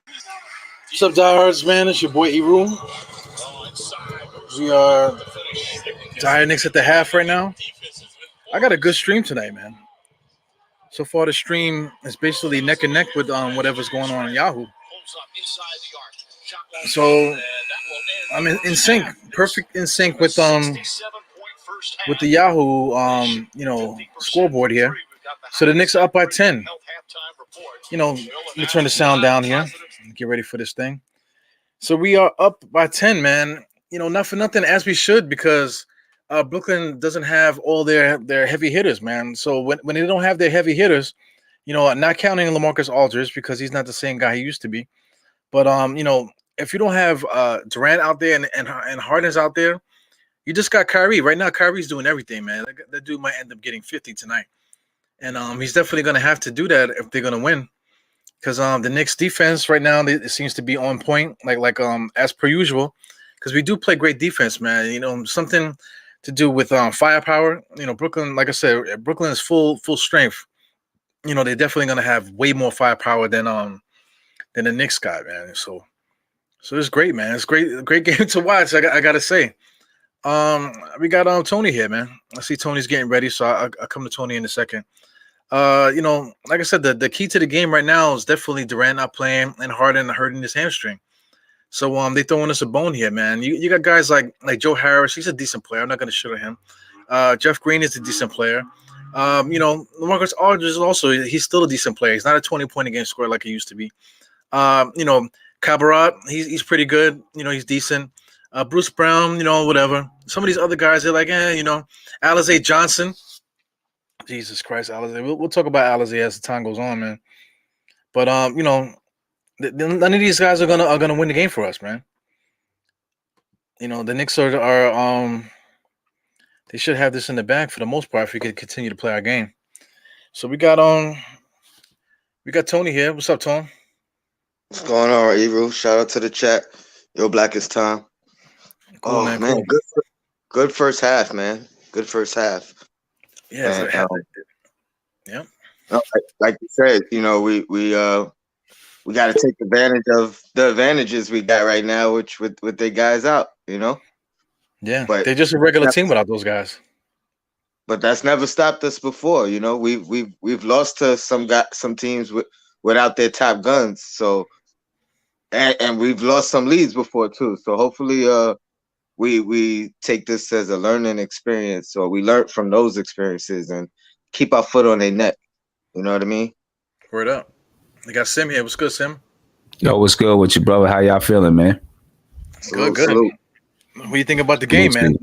What's up, diehards, man? It's your boy Eru. We are DiehardKnicks at the half right now. I got a good stream tonight, man. So far, the stream is basically neck and neck with whatever's going on Yahoo. So I'm in sync, perfect in sync with the Yahoo scoreboard here. So the Knicks are up by 10. Let me turn the sound down here. Get ready for this thing. So we are up by 10, man. Not for nothing, as we should, because Brooklyn doesn't have all their heavy hitters, man. So when they don't have their heavy hitters, not counting LaMarcus Aldridge because he's not the same guy he used to be. But if you don't have Durant out there and Harden's out there, you just got Kyrie. Right now, Kyrie's doing everything, man. That dude might end up getting 50 tonight. And he's definitely going to have to do that if they're going to win. Because the Knicks defense right now, it seems to be on point, like as per usual. Because we do play great defense, man. Something to do with firepower. Brooklyn, like I said, Brooklyn is full strength. They're definitely going to have way more firepower than the Knicks got, man. So it's great, man. It's a great game to watch. I got to say. We got Tony here, man. I see Tony's getting ready, so I'll come to Tony in a second. Like I said, the key to the game right now is definitely Durant not playing and Harden hurting his hamstring. So they throwing us a bone here, man. You got guys like Joe Harris. He's a decent player. I'm not going to shit on him. Jeff Green is a decent player. LaMarcus Aldridge is also, he's still a decent player. He's not a 20-point a game scorer like he used to be. Cabaret, he's pretty good. He's decent. Bruce Brown, whatever. Some of these other guys, they're like, Alize Johnson. Jesus Christ, Alize. We'll talk about Alize as the time goes on, man. But none of these guys are gonna win the game for us, man. The Knicks are they should have this in the bag for the most part if we could continue to play our game. So we got Tony here. What's up, Tony? What's going on, Eru? Shout out to the chat. Yo, Black is time. Cool, man. Cool. Good first half, man. Good first half. Yeah. Yeah. Like you said, we got to take advantage of the advantages we got right now, which with their guys out, Yeah, but they're just a regular team without those guys. But that's never stopped us before, We've lost to some teams without their top guns. So, and we've lost some leads before too. So hopefully, we take this as a learning experience, or we learn from those experiences and keep our foot on their neck. You know what I mean? Word up. We got Sim here. What's good, Sim? Yo, what's good with you, brother? How y'all feeling, man? Good. What do you think about the game, man?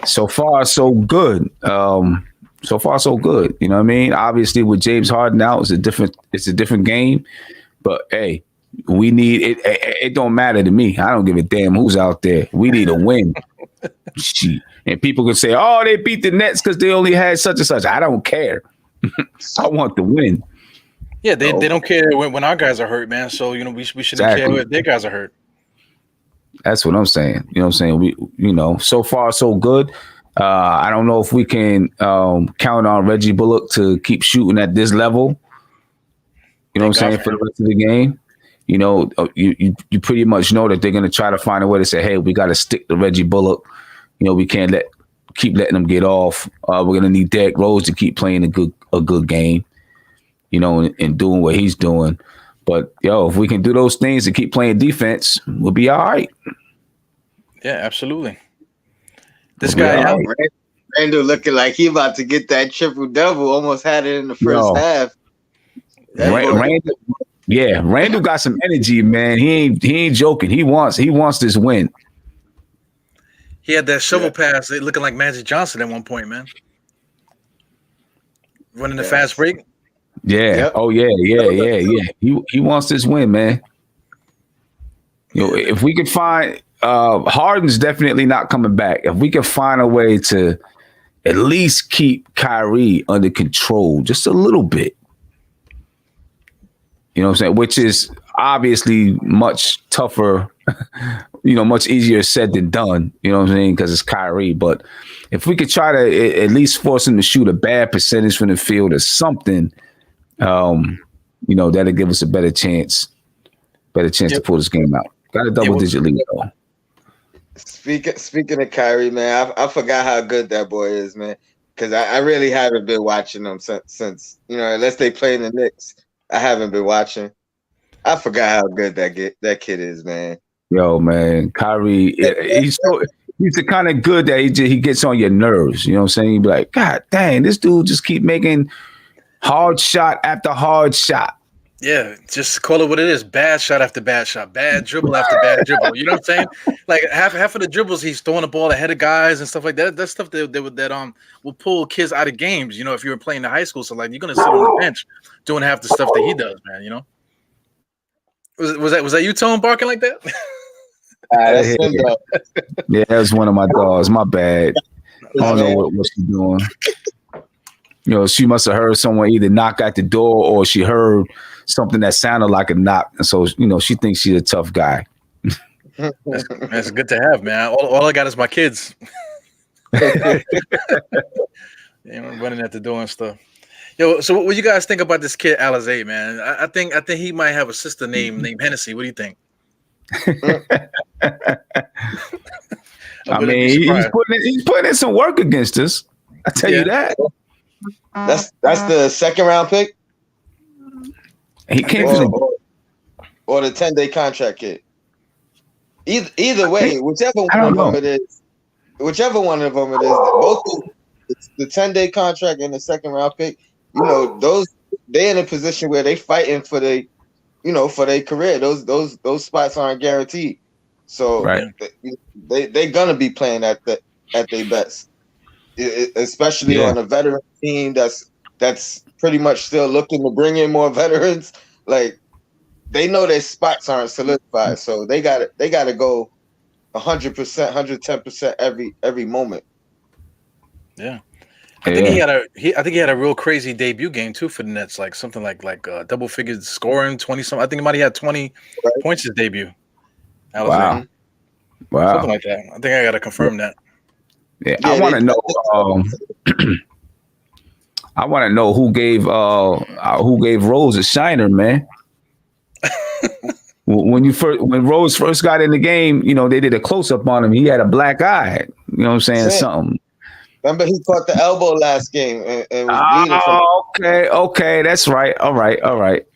So far, so good. So far, so good. You know what I mean? Obviously, with James Harden out, it's a different game. But hey, we need it. It don't matter to me. I don't give a damn who's out there. We need a win. Shit. And people can say, "Oh, they beat the Nets because they only had such and such." I don't care. I want the win. Yeah, they don't care when our guys are hurt, man. So we shouldn't care when their guys are hurt. That's what I'm saying. You know what I'm saying? We, so far so good. I don't know if we can count on Reggie Bullock to keep shooting at this level. You know what I'm saying, for the rest of the game. You pretty much know that they're going to try to find a way to say, hey, we got to stick to Reggie Bullock. We can't keep letting them get off. We're going to need Derrick Rose to keep playing a good game, and doing what he's doing. But, if we can do those things and keep playing defense, we'll be all right. Yeah, absolutely. This guy, Randall looking like he about to get that triple-double. Almost had it in the first half. Randall got some energy, man. He ain't joking. He wants this win. He had that shovel pass looking like Magic Johnson at one point, man. Running the fast break. Yeah. Yep. Oh yeah. He wants this win, man. If we could find Harden's definitely not coming back. If we can find a way to at least keep Kyrie under control just a little bit. You know what I'm saying? Which is obviously much tougher, much easier said than done. You know what I'm saying? Because it's Kyrie. But if we could try to at least force him to shoot a bad percentage from the field or something, that'll give us a better chance better chance to pull this game out. Got a double-digit lead, though. Speaking of Kyrie, man, I forgot how good that boy is, man. Because I really haven't been watching them since unless they play in the Knicks, I haven't been watching. I forgot how good that kid is, man. Yo, man, Kyrie, he's the kind of good that he gets on your nerves. You know what I'm saying? You be like, God dang, this dude just keep making hard shot after hard shot. Yeah, just call it what it is. Bad shot after bad shot. Bad dribble after bad dribble. You know what I'm saying? Like half of the dribbles, he's throwing the ball ahead of guys and stuff like that. That's stuff that will pull kids out of games. You know, if you were playing in high school, so like you're gonna sit on the bench doing half the stuff that he does, man. You know. Was that you, Tone, barking like that? Yeah, that was one of my dogs. My bad. I don't know what she's doing. You know, she must have heard someone either knock at the door or she heard something that sounded like a knock. And so, she thinks she's a tough guy. That's good to have, man. All I got is my kids. Running at the door and stuff. Yo, so what you guys think about this kid, Alizé, man? I think he might have a sister named Hennessy. What do you think? I mean, he's putting in some work against us. I tell you that. That's the second round pick. He came or the 10-day contract kid. Either way, whichever one of them it is, both the 10-day contract and the second round pick. They're in a position where they fighting for their career. Those spots aren't guaranteed. So they're gonna be playing at their best, especially on a veteran team that's pretty much still looking to bring in more veterans. Like they know their spots aren't solidified, so they got to go 100%, 110% every moment. Yeah. I think he had a real crazy debut game too for the Nets, like something like double figures scoring 20-something. I think he might have had 20 points his debut. Wow. Something like that. I think I gotta confirm that. Yeah, I want to know. I want to know who gave Rose a shiner, man. When Rose first got in the game, they did a close up on him. He had a black eye. You know what I'm saying? Something. Remember, he caught the elbow last game and was bleeding. Okay, that's right. All right.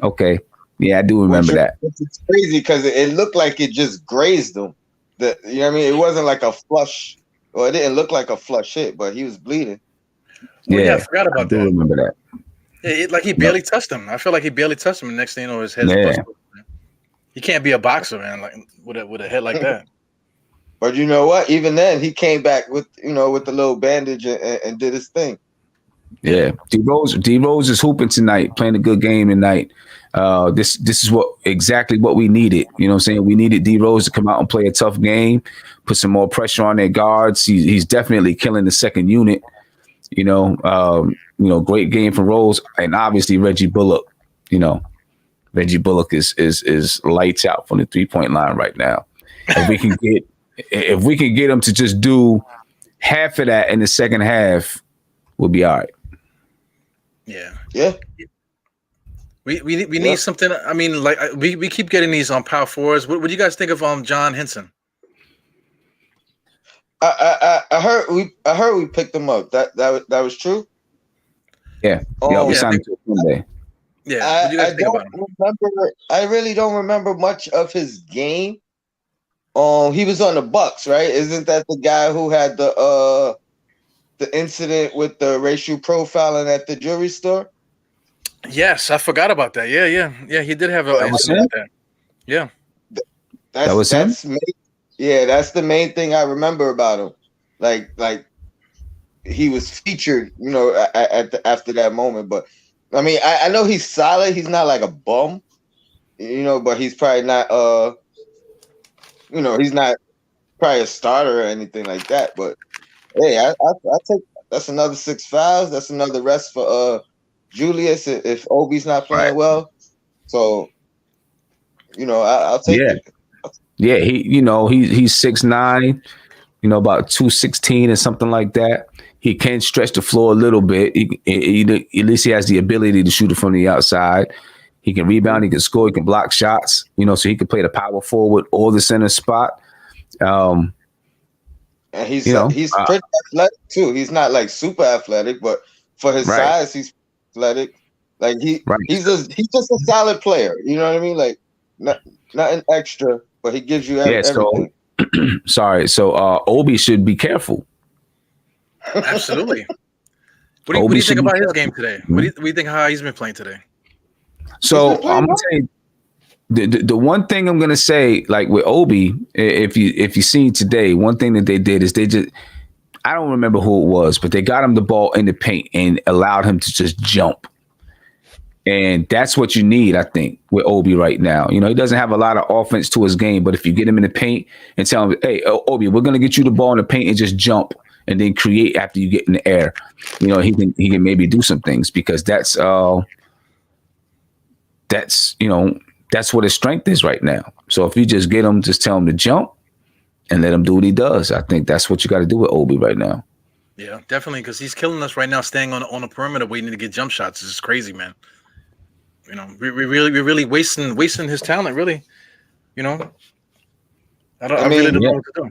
Okay, yeah, I do remember that. It's crazy because it looked like it just grazed him. You know what I mean? It wasn't like a flush, or it didn't look like a flush hit, but he was bleeding. Yeah, I forgot about that. I do remember that. Yeah, he barely touched him. I feel like he barely touched him. The next thing you know, his head's busted. He can't be a boxer, man, like with a head like that. But you know what? Even then, he came back with the little bandage and did his thing. Yeah, D Rose is hooping tonight, playing a good game tonight. This is exactly what we needed. You know what I'm saying? We needed D Rose to come out and play a tough game, put some more pressure on their guards. He's definitely killing the second unit. Great game for Rose, and obviously Reggie Bullock. Reggie Bullock is lights out from the 3-point line right now. If we can get him to just do half of that in the second half, we'll be all right. Yeah. We need something. I mean, like we keep getting these on power forwards. What do you guys think of John Henson? I heard we picked him up. That was true. Yeah. We signed him to Sunday. Yeah. What do you guys think about him? I really don't remember much of his game. He was on the Bucks, right? Isn't that the guy who had the incident with the racial profiling at the jewelry store? Yes, I forgot about that. Yeah. He did have an incident like that. Yeah. That was him? That's the main thing I remember about him. Like he was featured, after that moment. But I mean, I know he's solid. He's not like a bum, but he's probably not he's not probably a starter or anything like that. But hey, I take that's another 6 fouls. That's another rest for Julius if Obi's not playing well. So I'll take it. Yeah, he's 6'9", about 216 or something like that. He can stretch the floor a little bit. At least he has the ability to shoot it from the outside. He can rebound. He can score. He can block shots. So he can play the power forward or the center spot. And he's pretty athletic too. He's not like super athletic, but for his size, he's athletic. Like he's just a solid player. You know what I mean? Like not an extra, but he gives you everything. Sorry. So Obi should be careful. Absolutely. What do you think about his game today? What do you think how he's been playing today? So I'm gonna say the one thing I'm gonna say, like with Obi, if you seen today, one thing that they did is I don't remember who it was, but they got him the ball in the paint and allowed him to just jump. And that's what you need, I think, with Obi right now. He doesn't have a lot of offense to his game, but if you get him in the paint and tell him, hey, Obi, we're going to get you the ball in the paint and just jump and then create after you get in the air, he can maybe do some things, because that's what his strength is right now. So if you just get him, just tell him to jump and let him do what he does. I think that's what you got to do with Obi right now. Yeah, definitely, because he's killing us right now, staying on the perimeter, waiting to get jump shots. This is crazy, man. We're really wasting his talent, really. I really don't know what to do.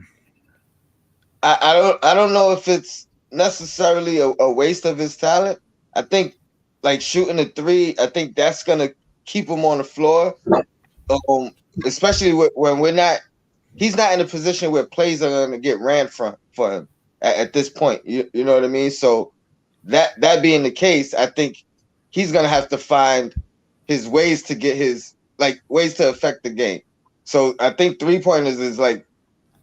I don't know if it's necessarily a waste of his talent. I think like shooting a three, I think that's gonna keep him on the floor. Especially when he's not in a position where plays are gonna get ran for him at this point. You know what I mean? So that being the case, I think he's gonna have to find his ways to get ways to affect the game. So I think 3-pointers is like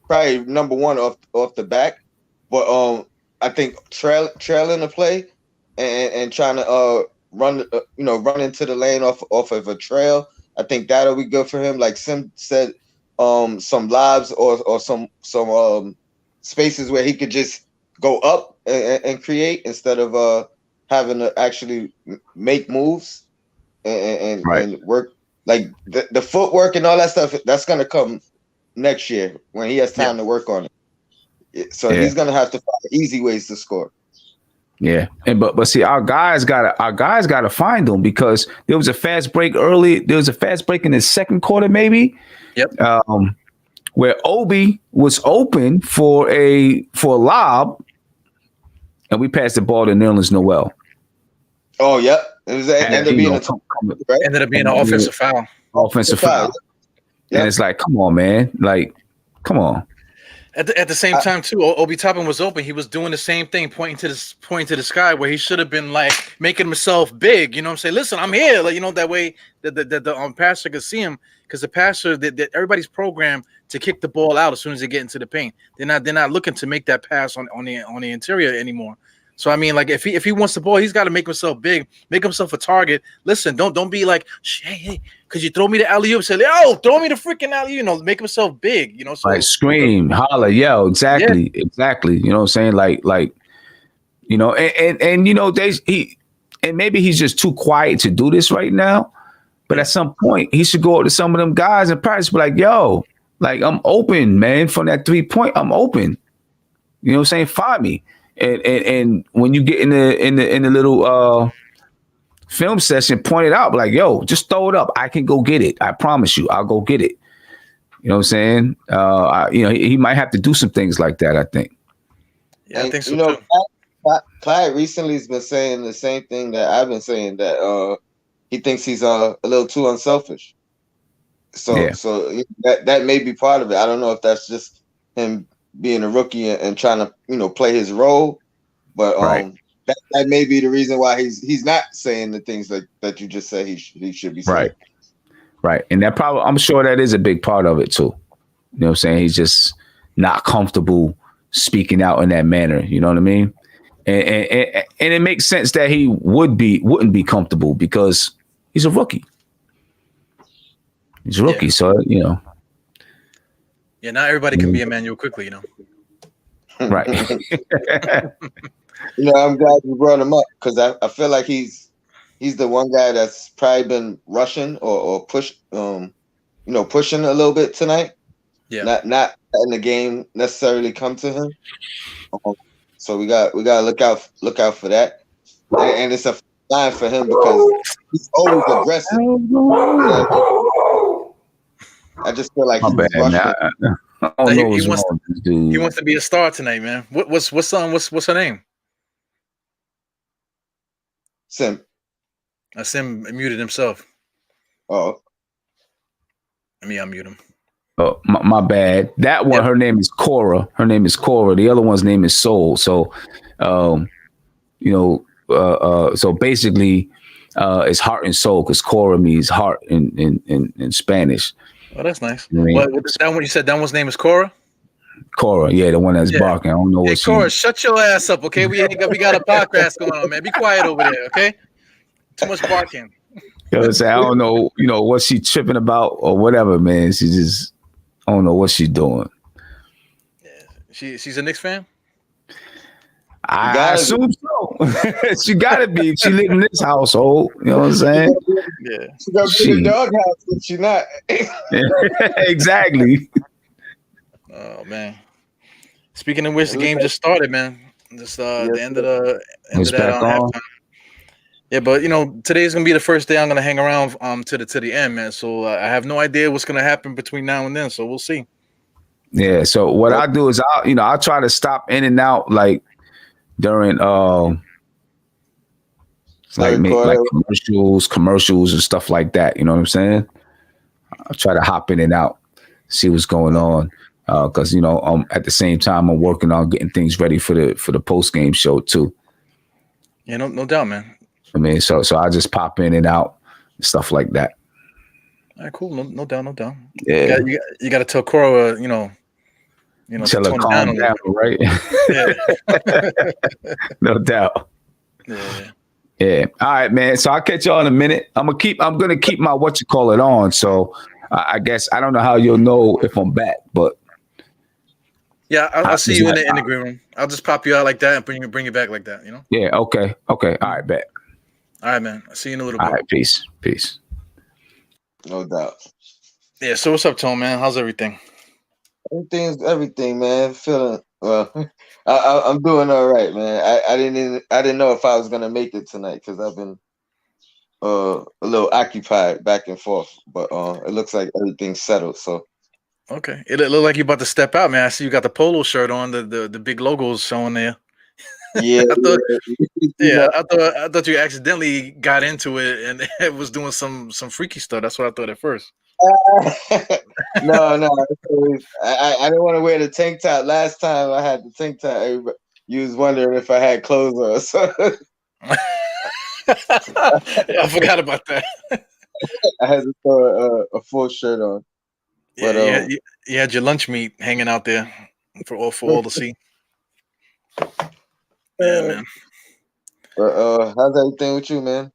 probably number one off the back. But I think trailing the play and trying to run into the lane off of a trail, I think that'll be good for him. Like Sim said, some lobs or some spaces where he could just go up and create instead of having to actually make moves. And work, like the footwork and all that stuff, that's gonna come next year when he has time to work on it. So he's gonna have to find easy ways to score. Yeah, but see, our guys gotta find them, because there was a fast break early. There was a fast break in the second quarter, maybe. Yep. Where Obi was open for a lob, and we passed the ball to Nerlens Noel. Oh, yep. It was ended up being an offensive foul. Offensive foul. Yep. And it's like, come on, man. Like, come on. At the same time, too, Obi Toppin was open. He was doing the same thing, pointing to the sky, where he should have been like making himself big. You know what I'm saying? Listen, I'm here. Like, that way that the passer could see him, because the passer that everybody's programmed to kick the ball out as soon as they get into the paint. They're not looking to make that pass on the interior anymore. So I mean, like if he wants the ball, he's got to make himself big, make himself a target. Listen, don't be like, hey, could you throw me the alley-oop? Say, oh, throw me the freaking alley-oop. Make himself big. So like scream, holler, yell, exactly. You know what I'm saying? Like, and maybe he's just too quiet to do this right now. But at some point, he should go up to some of them guys and practice, be like, yo, like I'm open, man, from that 3-point, I'm open. You know what I'm saying? Find me. And when you get in the little film session, point it out, like, yo, just throw it up. I can go get it. I promise you, I'll go get it. You know what I'm saying? He might have to do some things like that, I think. Yeah, I think so too. Clyde recently has been saying the same thing that I've been saying, that he thinks he's a little too unselfish. So that may be part of it. I don't know if that's just him being a rookie and trying to play his role, but that may be the reason why he's not saying the things that you just said he should be saying. Right. And that probably, I'm sure that is a big part of it too. You know what I'm saying? He's just not comfortable speaking out in that manner. You know what I mean? And it makes sense that he wouldn't be comfortable, because he's a rookie. He's a rookie, so Yeah, not everybody can be Emmanuel quickly, Right. I'm glad you brought him up, because I feel like he's the one guy that's probably been rushing or pushing a little bit tonight. Yeah. Not letting the game necessarily come to him. So we got to look out for that. And it's a line for him because he's always aggressive. I just feel like My he was bad, rushing. man. I don't know what's wants, wrong with this dude. he wants to be a star tonight, man. What's her name? Sim. Sim muted himself. Oh. Let me unmute him. Oh, my bad. That one, her name is Cora. Her name is Cora. The other one's name is Soul. So, so basically, it's heart and soul because Cora means heart in Spanish. Oh, that's nice. I mean, that one you said that one's name is Cora? Cora, yeah, the one that's barking. I don't know what she. Cora, shut your ass up, okay? We got a podcast going on, man. Be quiet over there, okay? Too much barking. You know what I'm saying? I don't know, what she tripping about or whatever, man. She just, I don't know what she's doing. Yeah. She's a Knicks fan? I assume so. She gotta be. She live in this household. You know what I'm saying? Yeah. She gotta be in the doghouse if she not. Exactly. Oh man. Speaking of which, the game just started, man. Just the end of that halftime. Yeah, but today's gonna be the first day I'm gonna hang around to the end, man. So I have no idea what's gonna happen between now and then. So we'll see. Yeah. So what I do is I'll try to stop in and out like during like commercials and stuff like that. You know what I'm saying? I'll try to hop in and out, see what's going on. Because at the same time I'm working on getting things ready for the post game show too. Yeah, no doubt, man. I mean, so I just pop in and out, stuff like that. All right, cool. No doubt. Yeah, you got to tell Cora, tell her calm down, right? Yeah, no doubt. Yeah. All right, man. So I'll catch y'all in a minute. I'm gonna keep my on. So I guess I don't know how you'll know if I'm back, but. Yeah, I'll see you in the green room. I'll just pop you out like that and bring you back like that, Yeah, okay. All right, bet. All right, man. I'll see you in a little bit. All right, peace. No doubt. Yeah, so what's up, Tone, man? How's everything? Everything, man. Feeling well. I'm doing all right, man. I didn't know if I was gonna make it tonight because I've been a little occupied back and forth, but it looks like everything's settled. So. Okay, it looked like you're about to step out, man. I see you got the polo shirt on, the big logos showing there. Yeah, I thought you accidentally got into it and it was doing some freaky stuff. That's what I thought at first. No, I didn't want to wear the tank top. Last time I had the tank top, you was wondering if I had clothes on. So. I forgot about that. I had to throw a full shirt on. Yeah, but, you had your lunch meat hanging out there for all to see. Yeah, man. But how's everything with you, man?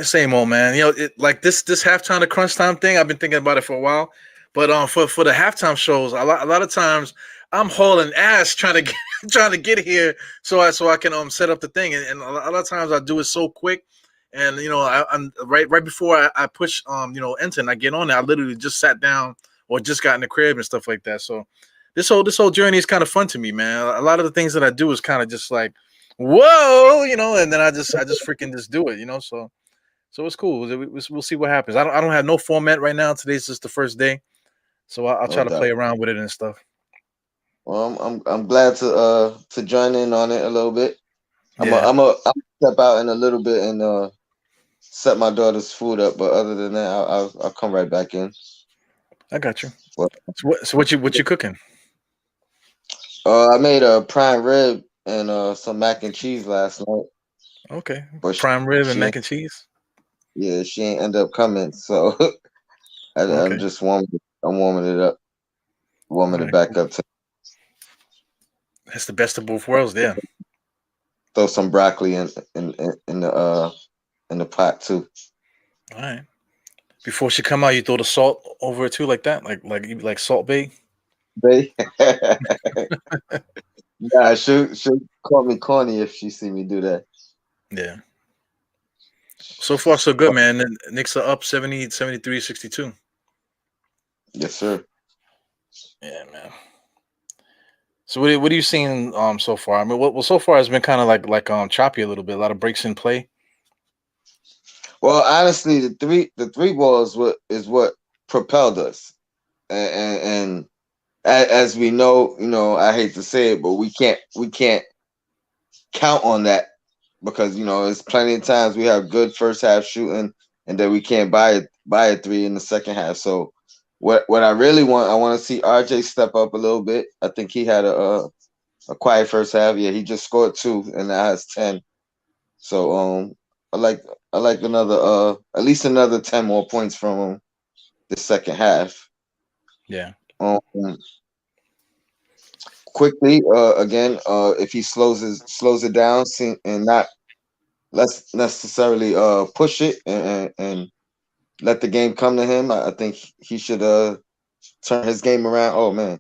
Same old, man. Like this halftime to crunch time thing. I've been thinking about it for a while, but for the halftime shows, a lot of times I'm hauling ass trying to get here so I can set up the thing, and a lot of times I do it so quick. And I'm right before I push enter and I get on there, I literally just sat down or just got in the crib and stuff like that. So this whole journey is kind of fun to me, man. A lot of the things that I do is kind of just like, whoa, and then I just freaking just do it, So it's cool. We'll see what happens. I don't have no format right now. Today's just the first day, so I'll try to play around with it and stuff. Well, I'm glad to join in on it a little bit. Yeah. I'm step out in a little bit and set my daughter's food up, but other than that, I'll come right back in. I got you. So what you cooking? I made a prime rib and some mac and cheese last night. Okay, but prime rib and mac and cheese. Yeah, she ain't end up coming, so I'm just warming it up, it back up. That's the best of both worlds, there. Throw some broccoli in the pot too. All right. Before she come out, you throw the salt over it too, like that, like Salt Bay. Nah, she'll call me corny if she see me do that. Yeah. So far, so good, man. The Knicks are up 73-62. Yes, sir. Yeah, man. So what are you seeing so far? I mean, what so far has been kind of like choppy a little bit. A lot of breaks in play. Well, honestly, the three ball is what propelled us, and as we know, I hate to say it, but we can't count on that because it's plenty of times we have good first half shooting, and then we can't buy a three in the second half. So what I really want, I want to see RJ step up a little bit. I think he had a quiet first half. Yeah, he just scored 2 and now has 10. So I like another at least another 10 more points from him the second half. Yeah. Um quickly again if he slows it down and not let's necessarily push it and let the game come to him. I think he should turn his game around. Oh man.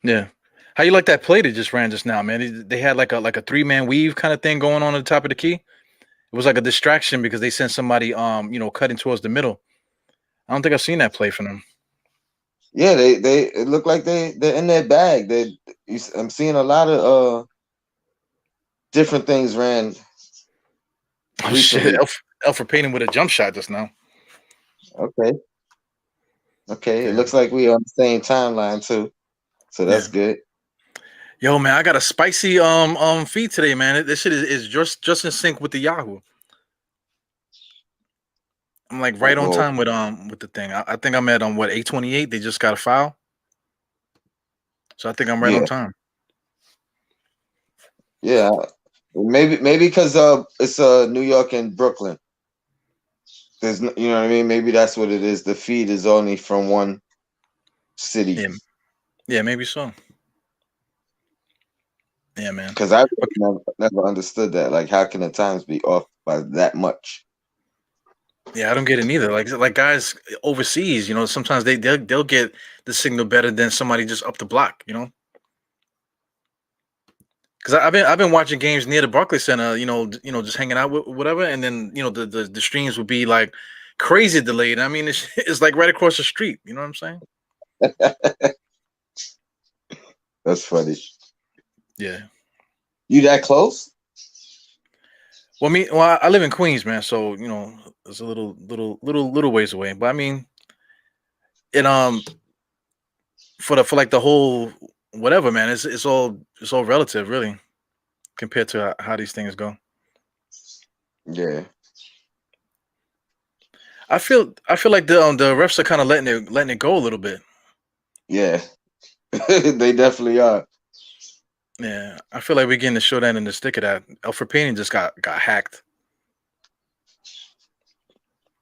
Yeah. How you like that play that just ran just now, man? They had like a 3-man weave kind of thing going on at the top of the key. It was like a distraction because they sent somebody cutting towards the middle. I don't think I've seen that play from them. Yeah, they it looked like they're in their bag. I'm seeing a lot of different things ran Oh shit, recently. Alfred Payton with a jump shot just now. Okay. Okay. It Yeah. looks like we on the same timeline too. So that's Yeah. good. Yo, man, I got a spicy feed today, man. This shit is just in sync with the Yahoo. I'm like right on Well, time with the thing. I think I'm at what 828. They just got a file, so I think I'm right on yeah. time. Yeah. Maybe because it's New York and Brooklyn. You know what I mean? Maybe that's what it is. The feed is only from one city. Yeah, yeah, maybe so. Yeah, man. Because I But never understood that. Like, how can the times be off by that much? yeah, I don't get it neither. Like guys overseas, sometimes they'll get the signal better than somebody just up the block, Because I've been watching games near the Barclays Center, just hanging out with whatever, and then the streams would be like crazy delayed. I mean, it's like right across the street. You know what I'm saying? That's funny. Yeah. You that close? Well, I live in Queens, man. So it's a little ways away. But I mean, it for like the whole whatever, man. It's all relative, really, compared to how these things go. Yeah. I feel like the refs are kind of letting it go a little bit. Yeah. They definitely are. Yeah, I feel like we're getting the short end and the stick of that. Alfred Payne just got hacked.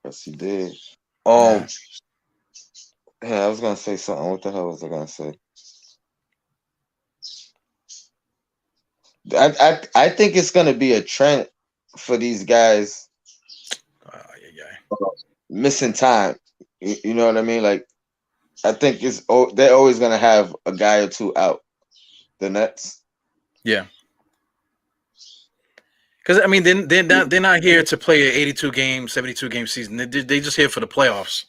Yes, he did. Yeah. Yeah, I was gonna say something. What the hell was I gonna say? I think it's gonna be a trend for these guys Yeah. missing time. You know what I mean? Like, I think they're always gonna have a guy or two out. The Nets. Yeah. Because I mean, they're not here to play an 82 game, 72 game season. They just here for the playoffs.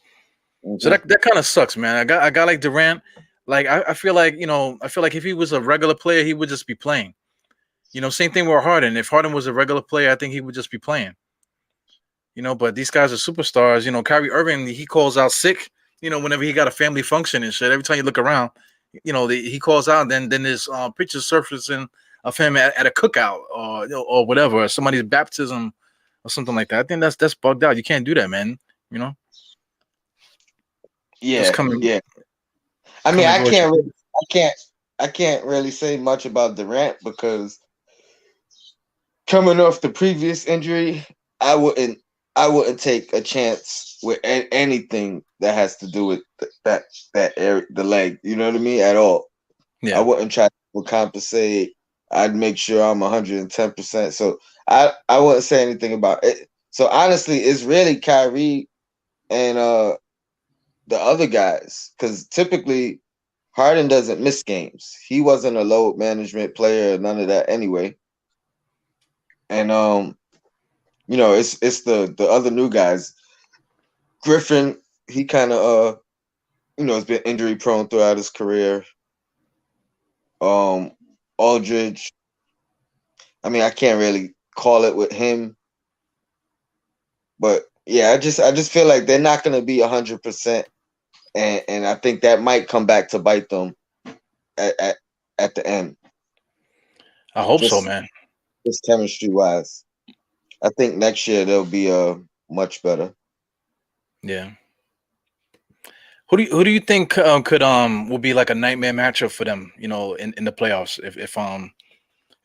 So Mhm. that kind of sucks, man. I got like Durant. Like I feel like if he was a regular player, he would just be playing. Same thing with Harden. If Harden was a regular player, I think he would just be playing. But these guys are superstars. Kyrie Irving, he calls out sick. Whenever he got a family function and shit. Every time you look around, he calls out. Then there's pictures surfacing of him at a cookout or whatever, or somebody's baptism or something like that. I think that's bugged out. You can't do that, man. You know, just Yeah, come and yeah. I mean, come and go at your pace. I can't really say much about Durant because coming off the previous injury, I wouldn't I wouldn't take a chance with anything that has to do with that area, the leg. You know what I mean? At all. I Yeah, wouldn't try to compensate. I'd make sure I'm 110%. So I wouldn't say anything about it. So honestly, it's really Kyrie and the other guys because typically Harden doesn't miss games. He wasn't a load management player, none of that anyway. And it's the other new guys. Griffin, he kind of has been injury prone throughout his career. Um, Aldridge, I mean, I can't really call it with him, but Yeah, I just feel like they're not gonna be 100%, and I think that might come back to bite them at at the end. I hope so, Just man. just chemistry wise, I think next year they'll be much better. Yeah. Who do you think could will be like a nightmare matchup for them? You know, in the playoffs if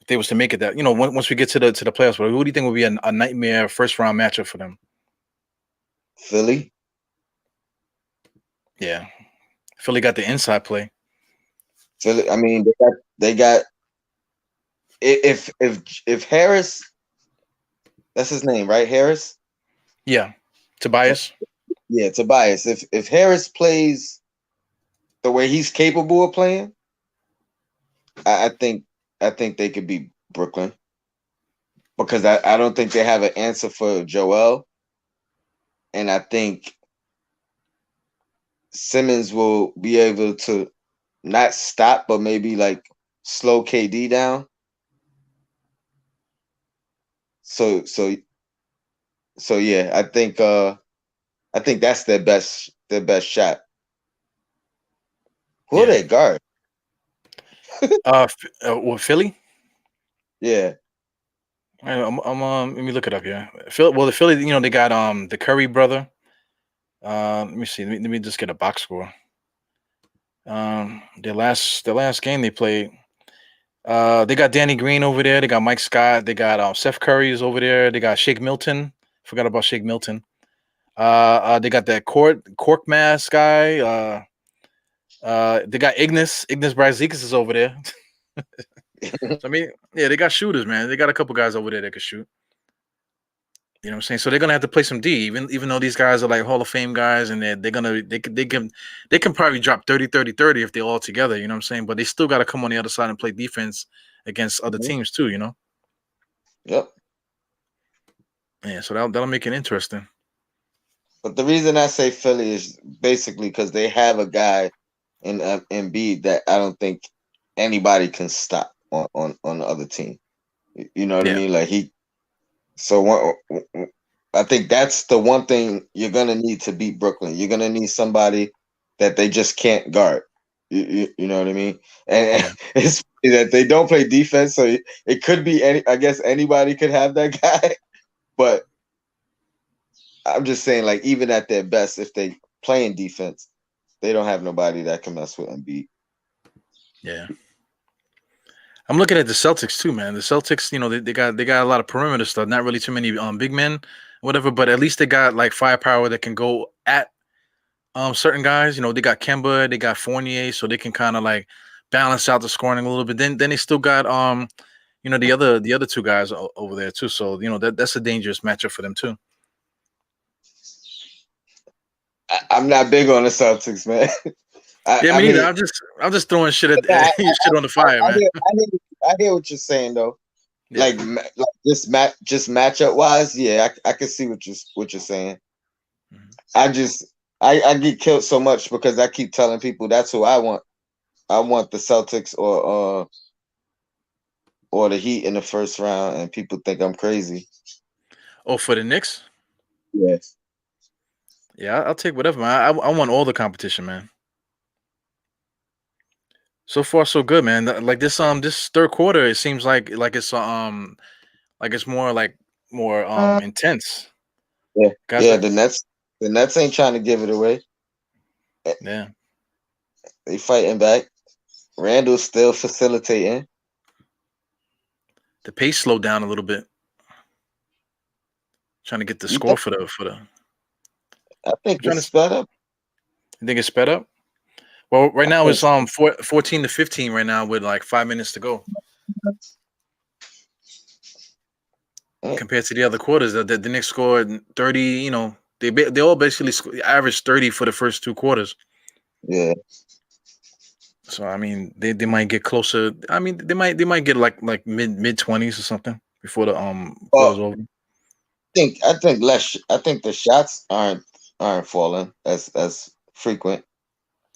they was to make it that, you know, once we get to the playoffs, who do you think will be a nightmare first round matchup for them? Philly, Yeah, Philly got the inside play. Philly. I mean, they got if Harris, that's his name, right? Harris. Yeah, Tobias. Yeah, Tobias. If Harris plays the way he's capable of playing, I, I think I think they could beat Brooklyn because I don't think they have an answer for Joel, and I think Simmons will be able to not stop, but maybe like slow KD down. So so so yeah, I think that's their best shot. Who are Yeah. they guard? With Philly. Yeah. Let me look it up here. Well, the Philly, you know, they got the Curry brother. Let me see. Let me just get a box score. The last game they played. They got Danny Green over there. They got Mike Scott. They got Seth Curry is over there. They got Shake Milton. Forgot about Shake Milton. They got that Cork Mask guy. They got Ignis Brazdeikis is over there. So I mean, yeah, they got shooters, man. They got a couple guys over there that can shoot. You know what I'm saying? So they're gonna have to play some D, even though these guys are like Hall of Fame guys, and they can probably drop 30 if they're all together. You know what I'm saying? But they still got to come on the other side and play defense against other Mhm. teams too. You know? Yep. Yeah. So that'll make it interesting. But the reason I say Philly is basically because they have a guy in Embiid that I don't think anybody can stop on the other team. You know what I Yeah. mean? Like he. So I think that's the one thing you're gonna need to beat Brooklyn. You're gonna need somebody that they just can't guard. You know what I mean? And Yeah. it's funny that they don't play defense, so it could be any. I guess anybody could have that guy, but I'm just saying, like, even at their best, if they playing defense, they don't have nobody that can mess with Embiid. Yeah. I'm looking at the Celtics too, man. The Celtics, you know, they got a lot of perimeter stuff. Not really too many big men, whatever. But at least they got like firepower that can go at certain guys. You know, they got Kemba, they got Fournier, so they can kind of like balance out the scoring a little bit. Then they still got you know, the other two guys over there too. So you know that's a dangerous matchup for them too. I'm not big on the Celtics, man. Yeah, I me neither. mean, I'm just throwing shit at I, shit on the fire, man. I hear what you're saying though. Yeah. Like just matchup wise, yeah, I can see what you're saying. Mhm. I just I get killed so much because I keep telling people that's who I want. I want the Celtics or the Heat in the first round, and people think I'm crazy. Oh, for the Knicks? Yes. Yeah, I'll take whatever, man. I want all the competition, man. So far, so good, man. Like this third quarter, it seems like it's more intense. Yeah, Guys, yeah. The Nets ain't trying to give it away. yeah. They fighting back. Randall's still facilitating. The pace slowed down a little bit. Trying to get the You score think? for the. I think I'm trying it's to. sped up. You think it's sped up? Well, right I now think it's 14 to 15 right now with like 5 minutes to go so. compared to the other quarters. The Knicks scored 30. You know, they all basically averaged 30 for the first two quarters. Yeah. So I mean, they might get closer. I mean, they might get like mid 20s or something before the quarter's Well, over. I think the shots aren't falling as frequent.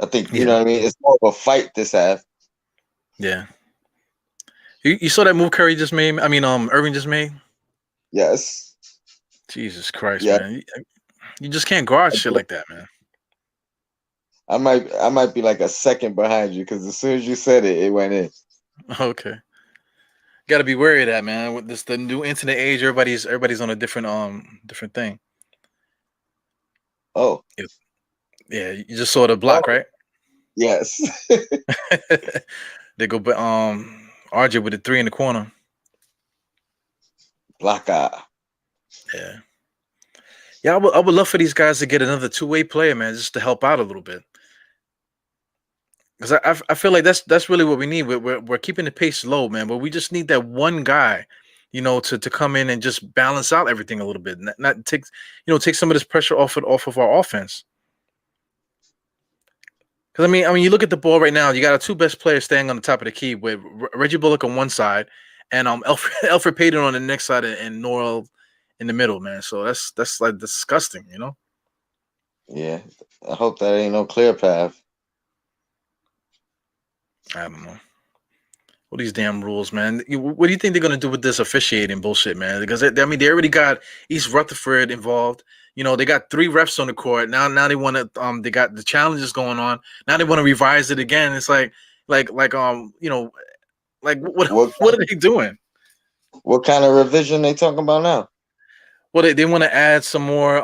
I think you Yeah, know what I mean. It's more of a fight this half. yeah. You saw that move Curry just made? I mean, Irving just made. Yes. Jesus Christ, Yeah, man. You just can't guard shit like that, man. I might be like a second behind you because as soon as you said it, it went in. Okay. Got to be wary of that, man. With this the new internet age, everybody's on a different thing. Oh, Yeah, you just saw the block, oh, right? yes. They go, but RJ with the 3 in the corner. Black eye. Yeah, yeah. I would love for these guys to get another two-way player, man, just to help out a little bit. Because I feel like that's really what we need. We're keeping the pace low, man, but we just need that one guy, to come in and just balance out everything a little bit, not take some of this pressure off of our offense. Because I mean, you look at the ball right now. You got our two best players staying on the top of the key with Reggie Bullock on one side, and Alfred Payton on the next side, and Norrell in the middle, man. So that's like disgusting, Yeah, I hope that ain't no clear path. I don't know. All these damn rules, man. What do you think they're gonna do with this officiating bullshit, man? Because they already got East Rutherford involved. They got 3 refs on the court now. They want to they got the challenges going on. Now they want to revise it again. It's like what What what are they doing? what kind of revision they talking about now? Well, they want to add some more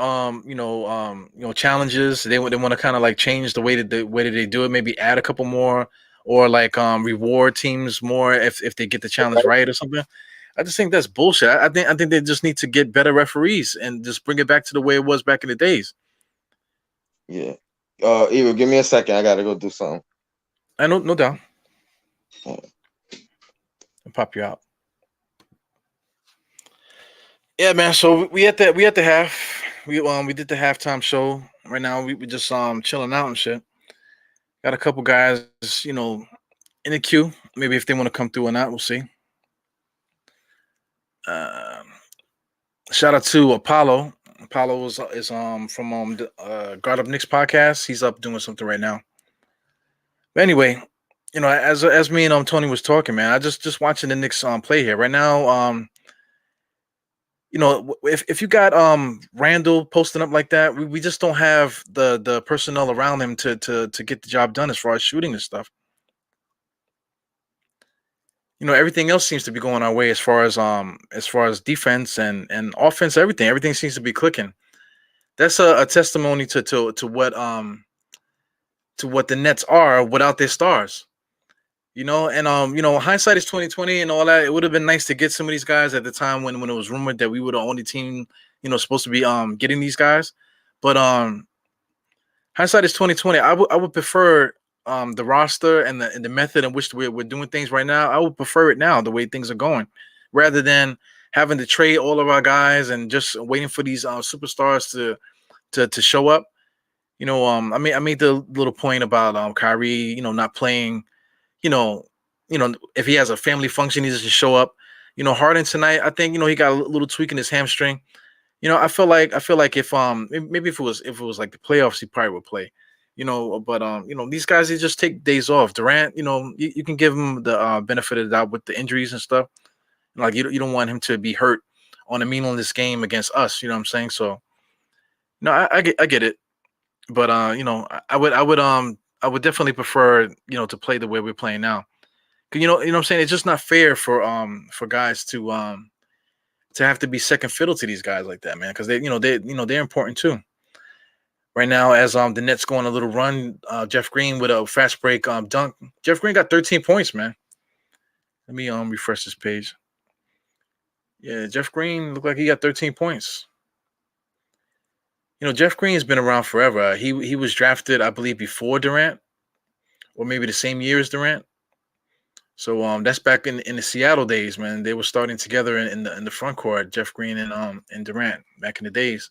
challenges. They want to kind of like change the way that they do it. Maybe add a couple more, or like reward teams more if they get the challenge right or something. I just think that's bullshit. I think they just need to get better referees and just bring it back to the way it was back in the days. Yeah. Eva, give me a second. I gotta go do something. I know, no doubt. I'll pop you out. Yeah, man. So we at the half. We did the halftime show. Right now we just chilling out and shit. Got a couple guys, in the queue. Maybe if they want to come through or not, we'll see. Um, Shout out to Apollo. Apollo is from the DiehardKnicks podcast. He's up doing something right now. But anyway, as me and Tony was talking, man, I just watching the Knicks play here right now. If you got Randall posting up like that, we just don't have the personnel around him to get the job done as far as shooting and stuff. Everything else seems to be going our way as far as defense and offense. Everything seems to be clicking. That's a testimony to what the Nets are without their stars. And hindsight is 2020 and all that. It would have been nice to get some of these guys at the time when it was rumored that we were the only team supposed to be getting these guys. But hindsight is 2020. I would prefer the roster and the method in which we're doing things right now. I would prefer it now, the way things are going, rather than having to trade all of our guys and just waiting for these superstars to show up. I made the little point about Kyrie, not playing. You know, if he has a family function, he doesn't show up. Harden tonight, I think he got a little tweak in his hamstring. I feel like if maybe if it was like the playoffs, he probably would play. But these guys, they just take days off. Durant, you can give him the benefit of the doubt with the injuries and stuff. Like you don't want him to be hurt on a meaningless game against us. You know what I'm saying? So, I get it, but I would definitely prefer to play the way we're playing now. 'Cause what I'm saying, it's just not fair for guys to have to be second fiddle to these guys like that, man. Because they're important too. Right now, as the Nets go on a little run, Jeff Green with a fast break dunk. Jeff Green got 13 points, man. Let me refresh this page. Yeah, Jeff Green looked like he got 13 points. Jeff Green's been around forever. He was drafted, I believe, before Durant, or maybe the same year as Durant. So that's back in the Seattle days, man. They were starting together in the front court, Jeff Green and Durant back in the days.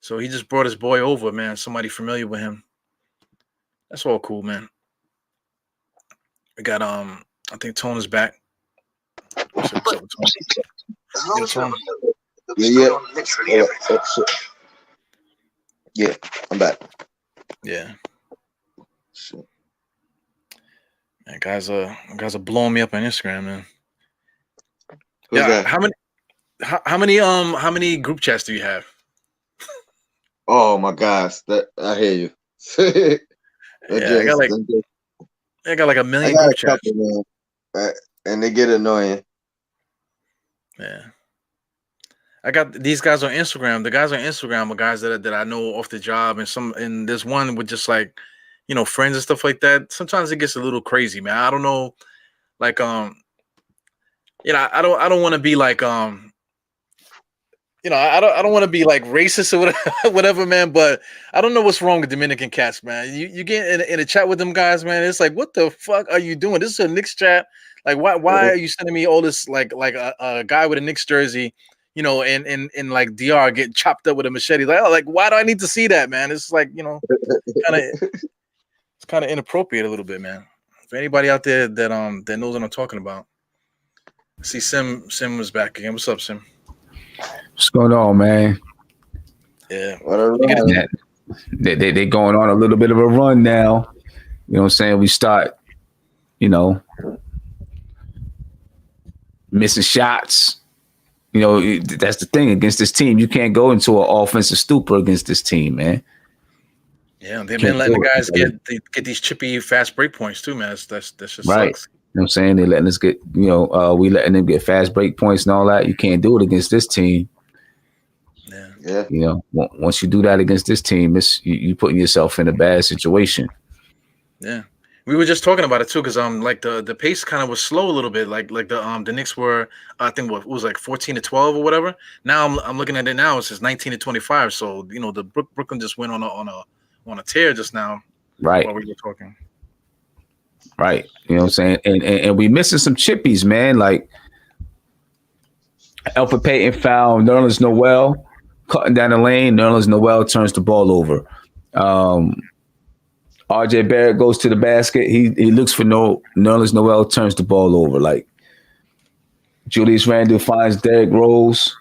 So he just brought his boy over, man. Somebody familiar with him. That's all cool, man. We got I think Tone is back. What's up with Tone? Yo, Tone. Yeah, I'm back. Yeah. Man, guys are blowing me up on Instagram, man. Who's Yeah, that? how many? how many group chats do you have? Oh my gosh, that I hear you. They're Yeah, just, I got like a I million got group a chats. couple, man, and they get annoying. Yeah. I got these guys on Instagram. The guys on Instagram are guys that I know off the job, and there's one with just like, friends and stuff like that. Sometimes it gets a little crazy, man. I don't know, like I don't want to be like I don't want to be like racist or whatever, whatever, man. But I don't know what's wrong with Dominican cats, man. You get in a chat with them guys, man. It's like, what the fuck are you doing? This is a Knicks chat. Like, why are you sending me all this like a guy with a Knicks jersey, and like DR getting chopped up with a machete? Like, oh, like why do I need to see that, man? It's like kind of it's kind of inappropriate a little bit, man. For anybody out there that knows what I'm talking about, see Sim was back again. What's up, Sim? What's going on, man? Yeah, What a you get run. it. They going on a little bit of a run now. You know what I'm saying? We start, missing shots. That's the thing against this team. You can't go into an offensive stupor against this team, man. Yeah, they've been Can't letting do the it. guys get these chippy fast break points too, man. That just Right. sucks. You know what I'm saying? They letting us get, we letting them get fast break points and all that. You can't do it against this team. Yeah. Yeah. Once you do that against this team, it's you putting yourself in a bad situation. Yeah. We were just talking about it too, because like the pace kind of was slow a little bit. Like the Knicks were, I think what it was like 14-12 or whatever. Now I'm looking at it now, it's just 19-25. So the Brooklyn just went on a tear just now Right. while we were talking. Right. You know what I'm saying? And we missing some chippies, man. Like Alpha Payton found Nerlens Noel cutting down the lane. Nerlens Noel turns the ball over. RJ Barrett goes to the basket. He looks for Nerlens Noel turns the ball over. Like Julius Randle finds Derrick Rose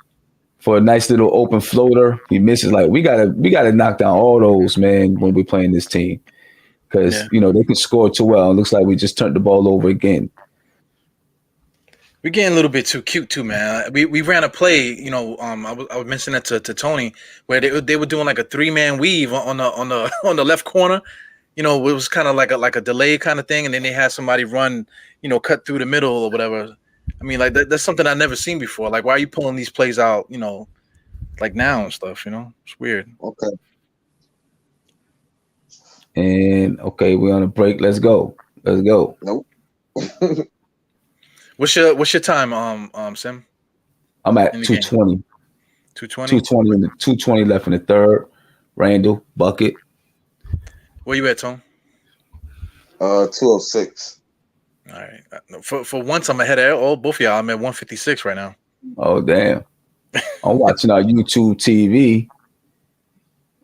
for a nice little open floater. He misses. Like we gotta knock down all those, man, when we're playing this team. Because they can score too well. It looks like we just turned the ball over again. We're getting a little bit too cute too, man. We ran a play, I was mentioning that to Tony, where they were doing like a 3-man weave on the left corner. It was kind of like a delay kind of thing, and then they had somebody run, cut through the middle or whatever. I mean, like that's something I've never seen before. Like, why are you pulling these plays out, like now and stuff? It's weird. Okay. And okay, we're on a break. Let's go. Nope. What's your time, Sim? I'm at 220. 220? 220 left in the third. Randall, bucket. Where you at, Tom? 206. All right. For once, I'm ahead of both of y'all. I'm at 156 right now. Oh, damn. I'm watching our YouTube TV.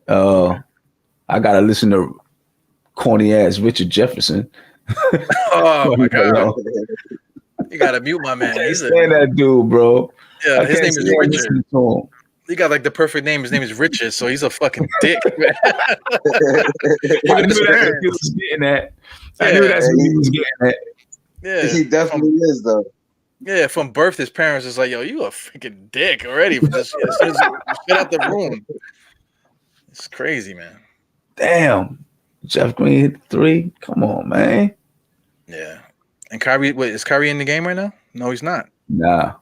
I got to listen to corny ass Richard Jefferson. Oh, my God. You got to mute my man. He's that dude, bro. Yeah, his name is Richard. He got like the perfect name. His name is Richard, so he's a fucking dick. Man. I knew that's what he was getting at. I knew that's what he was getting at. Yeah, he definitely is, though. Yeah, from birth, his parents is like, yo, you a freaking dick already. As soon as you get out the room. It's crazy, man. Damn. Jeff Green hit 3. Come on, man. Yeah. And Kyrie, is Kyrie in the game right now? No, he's not. Nah.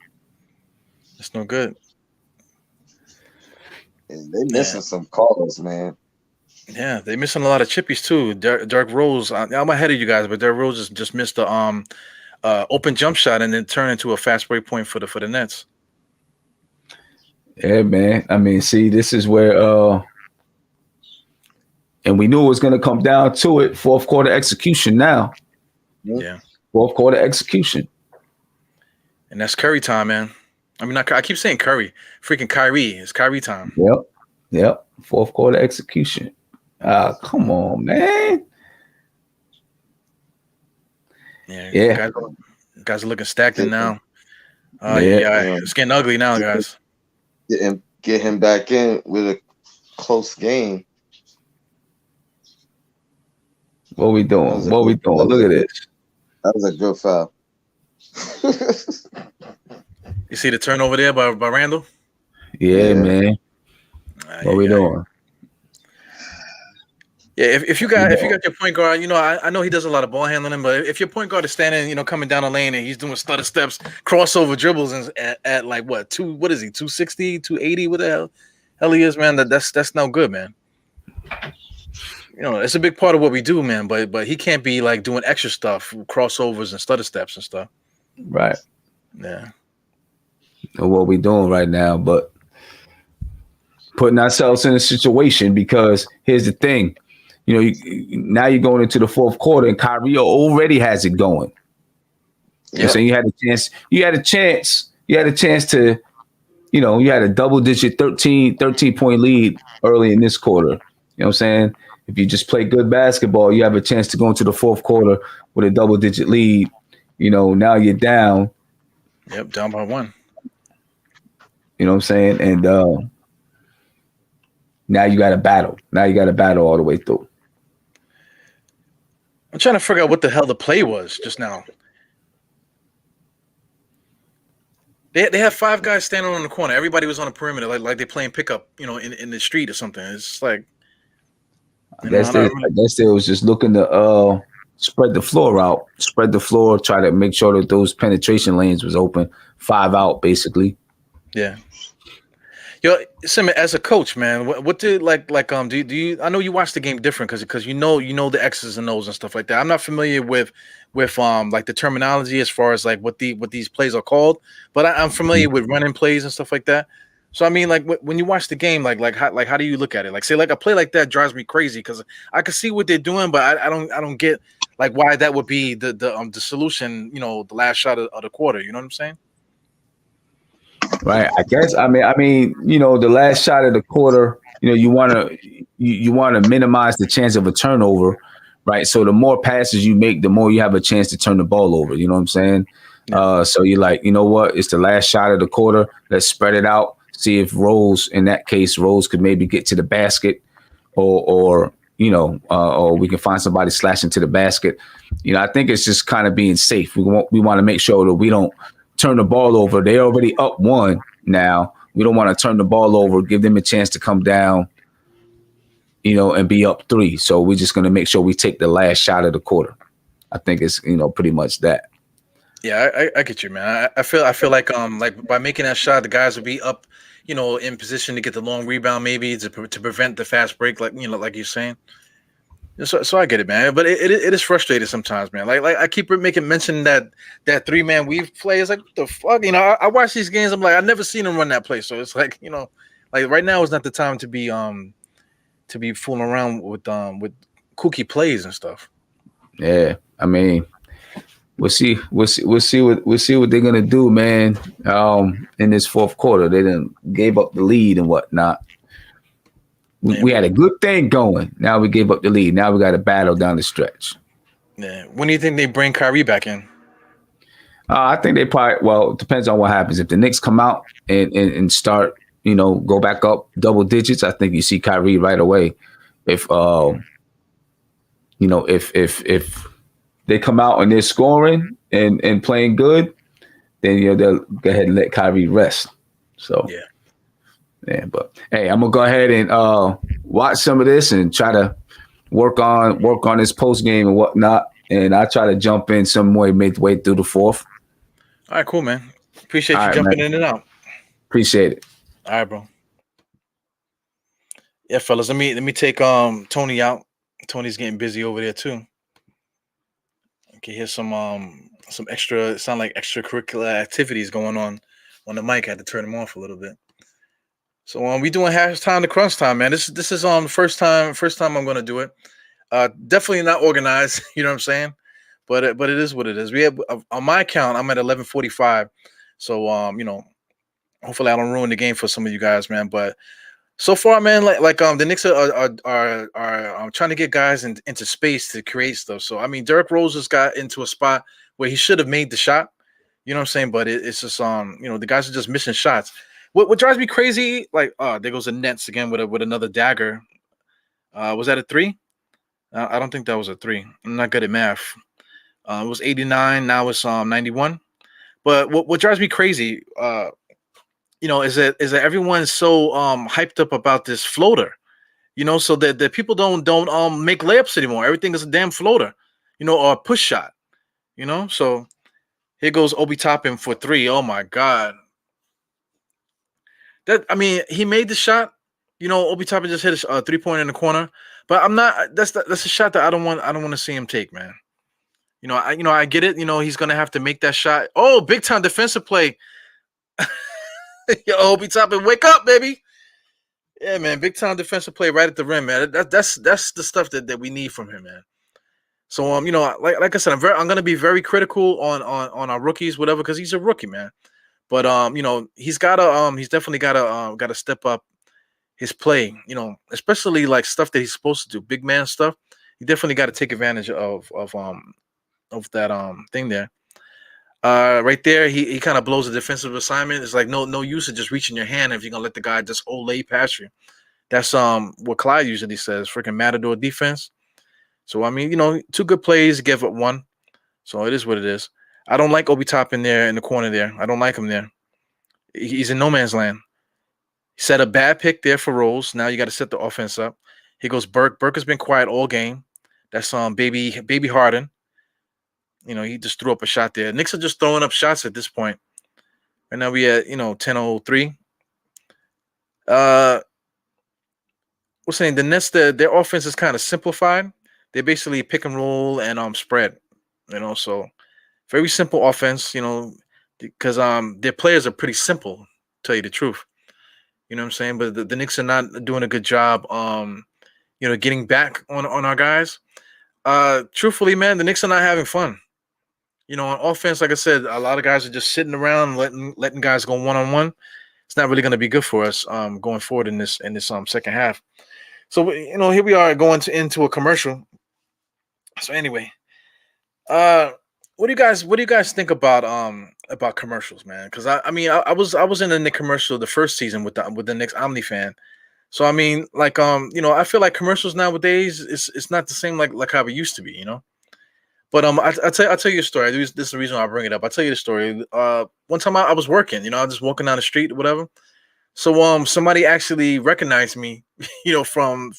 It's no good. They missing some calls, man. Yeah, they missing a lot of chippies too. Derrick Rose, I'm ahead of you guys, but Derrick Rose just missed the open jump shot and then turned into a fast break point for the Nets. Yeah, man. I mean, see, this is where and we knew it was going to come down to it. Fourth quarter execution now. Yeah. Fourth quarter execution. And that's Curry time, man. I mean, I keep saying Curry. Freaking Kyrie. It's Kyrie time. Yep. Fourth quarter execution. Come on, man. Yeah. Guys are looking stacked in now. Yeah. It's getting ugly now, guys. Get him back in with a close game. What we doing? Look at this. That was a good foul. You see the turnover there by Randall? Yeah, man. What we doing? Yeah, if you got your point guard, I know he does a lot of ball handling, but if your point guard is standing, coming down the lane and he's doing stutter steps, crossover dribbles, and at like what is he 260, 280? What the hell he is, man? That's no good, man. It's a big part of what we do, man. But he can't be like doing extra stuff, crossovers and stutter steps and stuff. Right. Yeah. What we doing right now, but putting ourselves in a situation, because here's the thing. Now you're going into the fourth quarter and Kyrie already has it going. Yeah. So you had a chance to, you had a double-digit 13-point lead early in this quarter. You know what I'm saying? If you just play good basketball, you have a chance to go into the fourth quarter with a double-digit lead. Now you're down. Yep, down by 1. You know what I'm saying? And now you got to battle. Now you got to battle all the way through. I'm trying to figure out what the hell the play was just now. They have 5 guys standing on the corner. Everybody was on the perimeter, like they're playing pickup, in the street or something. It's just like I guess they was just looking to spread the floor out, try to make sure that those penetration lanes was open. 5 out, basically. Yeah. Yo, Simon, as a coach, man, what did do you? I know you watch the game different because you know the X's and O's and stuff like that. I'm not familiar with like the terminology as far as like what these plays are called, but I'm familiar with running plays and stuff like that. So I mean, like when you watch the game, how do you look at it? Like say like a play like that drives me crazy because I can see what they're doing, but I don't get like why that would be the solution. The last shot of the quarter. You know what I'm saying? Right. I guess. I mean, the last shot of the quarter, you want to minimize the chance of a turnover, right? So the more passes you make, the more you have a chance to turn the ball over. You know what I'm saying? Yeah. So you're like, you know what? It's the last shot of the quarter. Let's spread it out. See if Rose could maybe get to the basket, or we can find somebody slashing to the basket. I think it's just kind of being safe. We want to make sure that we don't turn the ball over. They're already up 1 now. We don't want to turn the ball over, give them a chance to come down, and be up 3. So we're just going to make sure we take the last shot of the quarter. I think it's, pretty much that. Yeah, I get you, man. I feel like by making that shot, the guys will be up, in position to get the long rebound, maybe to prevent the fast break, like you're saying. So I get it, man. But it is frustrating sometimes, man. Like I keep making mention that 3-man weave play is like, what the fuck? I watch these games. I'm like, I've never seen him run that play. So it's like, like right now is not the time to be fooling around with kooky plays and stuff. Yeah, I mean, we'll see what they're gonna do, man. In this fourth quarter, they done gave up the lead and whatnot. We had a good thing going. Now we gave up the lead. Now we got to battle down the stretch. Yeah. When do you think they bring Kyrie back in? I think they probably. Well, it depends on what happens. If the Knicks come out and start, go back up double digits, I think you see Kyrie right away. If if they come out and they're scoring and playing good, then they'll go ahead and let Kyrie rest. So yeah. Yeah, but hey, I'm gonna go ahead and watch some of this and try to work on this post game and whatnot, and I try to jump in some way midway through the fourth. All right, cool, man. Appreciate you jumping in and out. Appreciate it. All right, bro. Yeah, fellas, let me take Tony out. Tony's getting busy over there too. Okay, here's some extra sound like extracurricular activities going on the mic. I had to turn them off a little bit. So we doing halftime to crunch time, man. This is the first time I'm gonna do it. Definitely not organized, you know what I'm saying? But it is what it is. We have on my account, I'm at 11:45. So hopefully I don't ruin the game for some of you guys, man. But so far, man, like the Knicks are trying to get guys into space to create stuff. So I mean, Derrick Rose just got into a spot where he should have made the shot. You know what I'm saying? But it's just the guys are just missing shots. What drives me crazy, like, there goes the Nets again with another dagger. Was that a 3? I don't think that was a 3. I'm not good at math. It was 89. Now it's 91. But what drives me crazy, is that everyone's so hyped up about this floater, so that people don't make layups anymore. Everything is a damn floater, or a push shot, So here goes Obi Toppin for three. Oh my god. He made the shot. Obi Toppin just hit a 3-pointer in the corner. But I'm not. That's a shot that I don't want to see him take, man. I get it. He's gonna have to make that shot. Oh, big time defensive play. Yo, Obi Toppin, wake up, baby. Yeah, man, big time defensive play right at the rim, man. That's the stuff that we need from him, man. So like I said, I'm gonna be very critical on our rookies, whatever, because he's a rookie, man. But he's definitely gotta step up his play, especially like stuff that he's supposed to do, big man stuff. You definitely got to take advantage of that thing there. Right there, he kind of blows a defensive assignment. It's like no use of just reaching your hand if you're gonna let the guy just lay past you. That's what Clyde usually says, freaking matador defense. So two good plays, give up one. So it is what it is. I don't like Obi Toppin there in the corner there. I don't like him there. He's in no man's land. Set a bad pick there for Rose. Now you got to set the offense up. Here goes Burke. Burke has been quiet all game. That's baby Harden. He just threw up a shot there. Knicks are just throwing up shots at this point. Right now we at 10:03. We're saying the Nets, their offense is kind of simplified. They basically pick and roll and spread. So very simple offense. Because their players are pretty simple. To tell you the truth. You know what I'm saying? But the Knicks are not doing a good job, getting back on our guys. Truthfully, man, the Knicks are not having fun. On offense, like I said, a lot of guys are just sitting around letting guys go one-on-one. It's not really going to be good for us going forward in this second half. So here we are going into a commercial. So anyway, what do you guys think about commercials, man? Because I was in the Knicks commercial the first season with the Knicks OmniFan. So I feel like commercials nowadays it's not the same like how it used to be, But I'll tell you a story. This is the reason why I bring it up. I'll tell you the story. One time I was working, I was just walking down the street or whatever. So somebody actually recognized me, from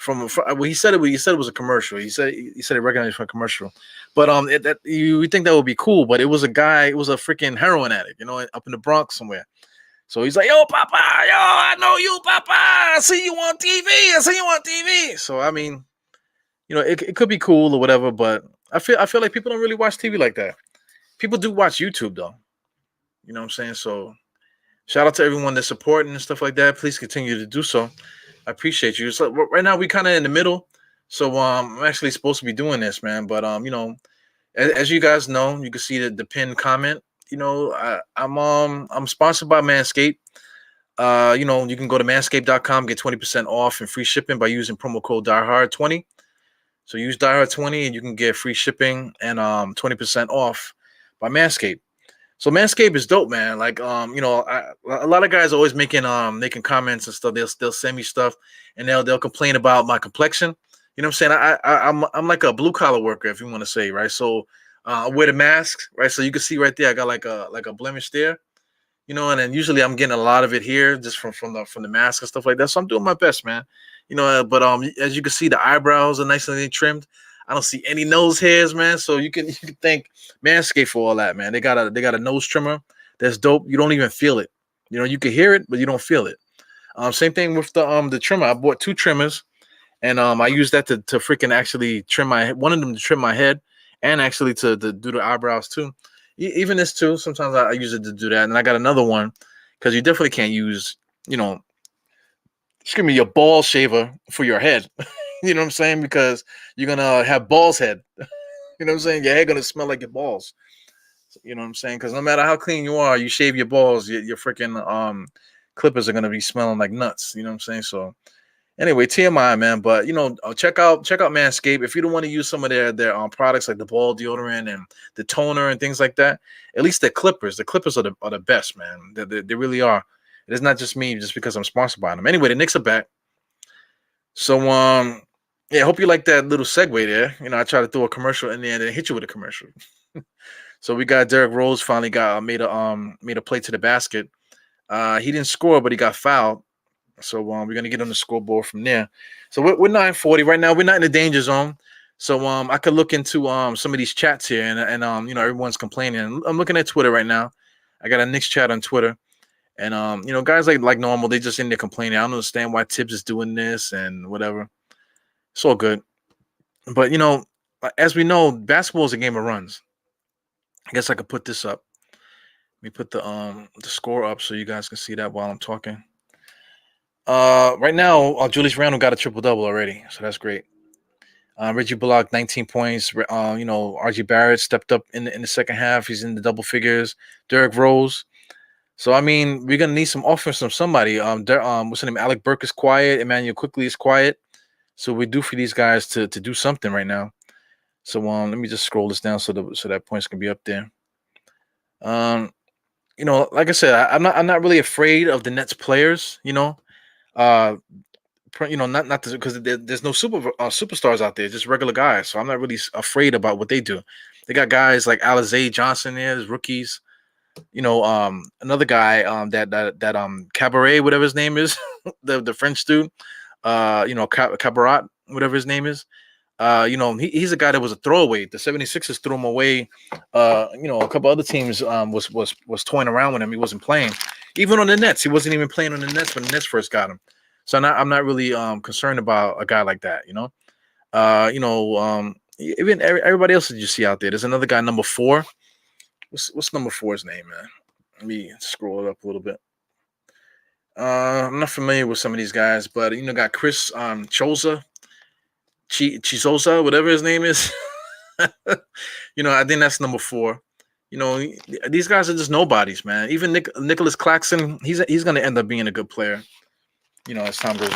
well, he said it was a commercial. He said he recognized me from a commercial. But you would think that would be cool, but it was a guy, it was a freaking heroin addict, up in the Bronx somewhere. So he's like, "Yo, Papa, yo, I know you, Papa. I see you on TV. So it could be cool or whatever, but I feel like people don't really watch TV like that. People do watch YouTube though. You know what I'm saying? So shout out to everyone that's supporting and stuff like that. Please continue to do so. I appreciate you. So right now we kind of in the middle. So I'm actually supposed to be doing this, man. But as you guys know, you can see the pinned comment. I'm sponsored by Manscaped. You can go to manscaped.com, get 20% off and free shipping by using promo code DiehardKnicks20. So use DiehardKnicks20 and you can get free shipping and 20% off by Manscaped. So Manscaped is dope, man. Like a lot of guys are always making comments and stuff. They'll send me stuff and they'll complain about my complexion. You know what I'm saying? I'm like a blue collar worker, if you want to say, right? So I wear the mask, right? So you can see right there, I got like a blemish there, and then usually I'm getting a lot of it here just from the mask and stuff like that. So I'm doing my best, man. But as you can see, the eyebrows are nice and trimmed. I don't see any nose hairs, man. So you can thank Manscaped for all that, man. They got a nose trimmer that's dope. You don't even feel it. You can hear it, but you don't feel it. Same thing with the trimmer. I bought 2 trimmers, and I use that to freaking actually trim one of them to trim my head, and actually to do the eyebrows too. Even this too. Sometimes I use it to do that, and I got another one because you definitely can't use your ball shaver for your head. You know what I'm saying? Because you're gonna have balls head. You know what I'm saying? Your head gonna smell like your balls. You know what I'm saying? Because no matter how clean you are, you shave your balls, your freaking clippers are gonna be smelling like nuts. You know what I'm saying? So anyway, TMI, man. But check out Manscaped if you don't want to use some of their products like the ball deodorant and the toner and things like that. At least the clippers are the best, man. They really are. It is not just me, just because I'm sponsored by them. Anyway, the Knicks are back. So yeah, I hope you like that little segue there. I try to throw a commercial in there and then hit you with a commercial. So we got Derrick Rose finally got made a play to the basket. He didn't score, but he got fouled. So we're gonna get on the scoreboard from there. So we're 940 right now. We're not in the danger zone. So I could look into some of these chats here, and you know, everyone's complaining. I'm looking at Twitter right now. I got a Knicks chat on Twitter, and you know, guys like normal, they just in there complaining. I don't understand why Tibbs is doing this and whatever. It's all good, but you know, as we know, basketball is a game of runs. I guess I could put this up. Let me put the score up so you guys can see that while I'm talking. Right now, Julius Randle got a triple-double already, so that's great. Reggie Bullock, 19 points. You know, RG Barrett stepped up in the second half. He's in the double figures. Derrick Rose. So I mean, we're gonna need some offense from somebody. What's his name? Alec Burke is quiet. Emmanuel quickly is quiet. So we do for these guys to do something right now. So let me just scroll this down so that points can be up there. You know, like I said, I'm not really afraid of the Nets players. You know, not because there's no superstars out there, just regular guys. So I'm not really afraid about what they do. They got guys like Alizé Johnson there, there's rookies. You know, another guy that Cabaret, whatever his name is, the French dude. You know, Cabaret, whatever his name is. You know, he's a guy that was a throwaway. The 76ers threw him away. You know, a couple other teams was toying around with him. He wasn't playing. Even on the Nets, he wasn't even playing on the Nets when the Nets first got him. So I'm not really concerned about a guy like that, you know. You know, even everybody else that you see out there. There's another guy, number 4. What's number 4's name, man? Let me scroll it up a little bit. I'm not familiar with some of these guys, but you know, got Chris Choza. Chisosa, whatever his name is. You know, I think that's number 4. You know, these guys are just nobodies, man. Even Nicholas Claxton, he's going to end up being a good player, you know, as time goes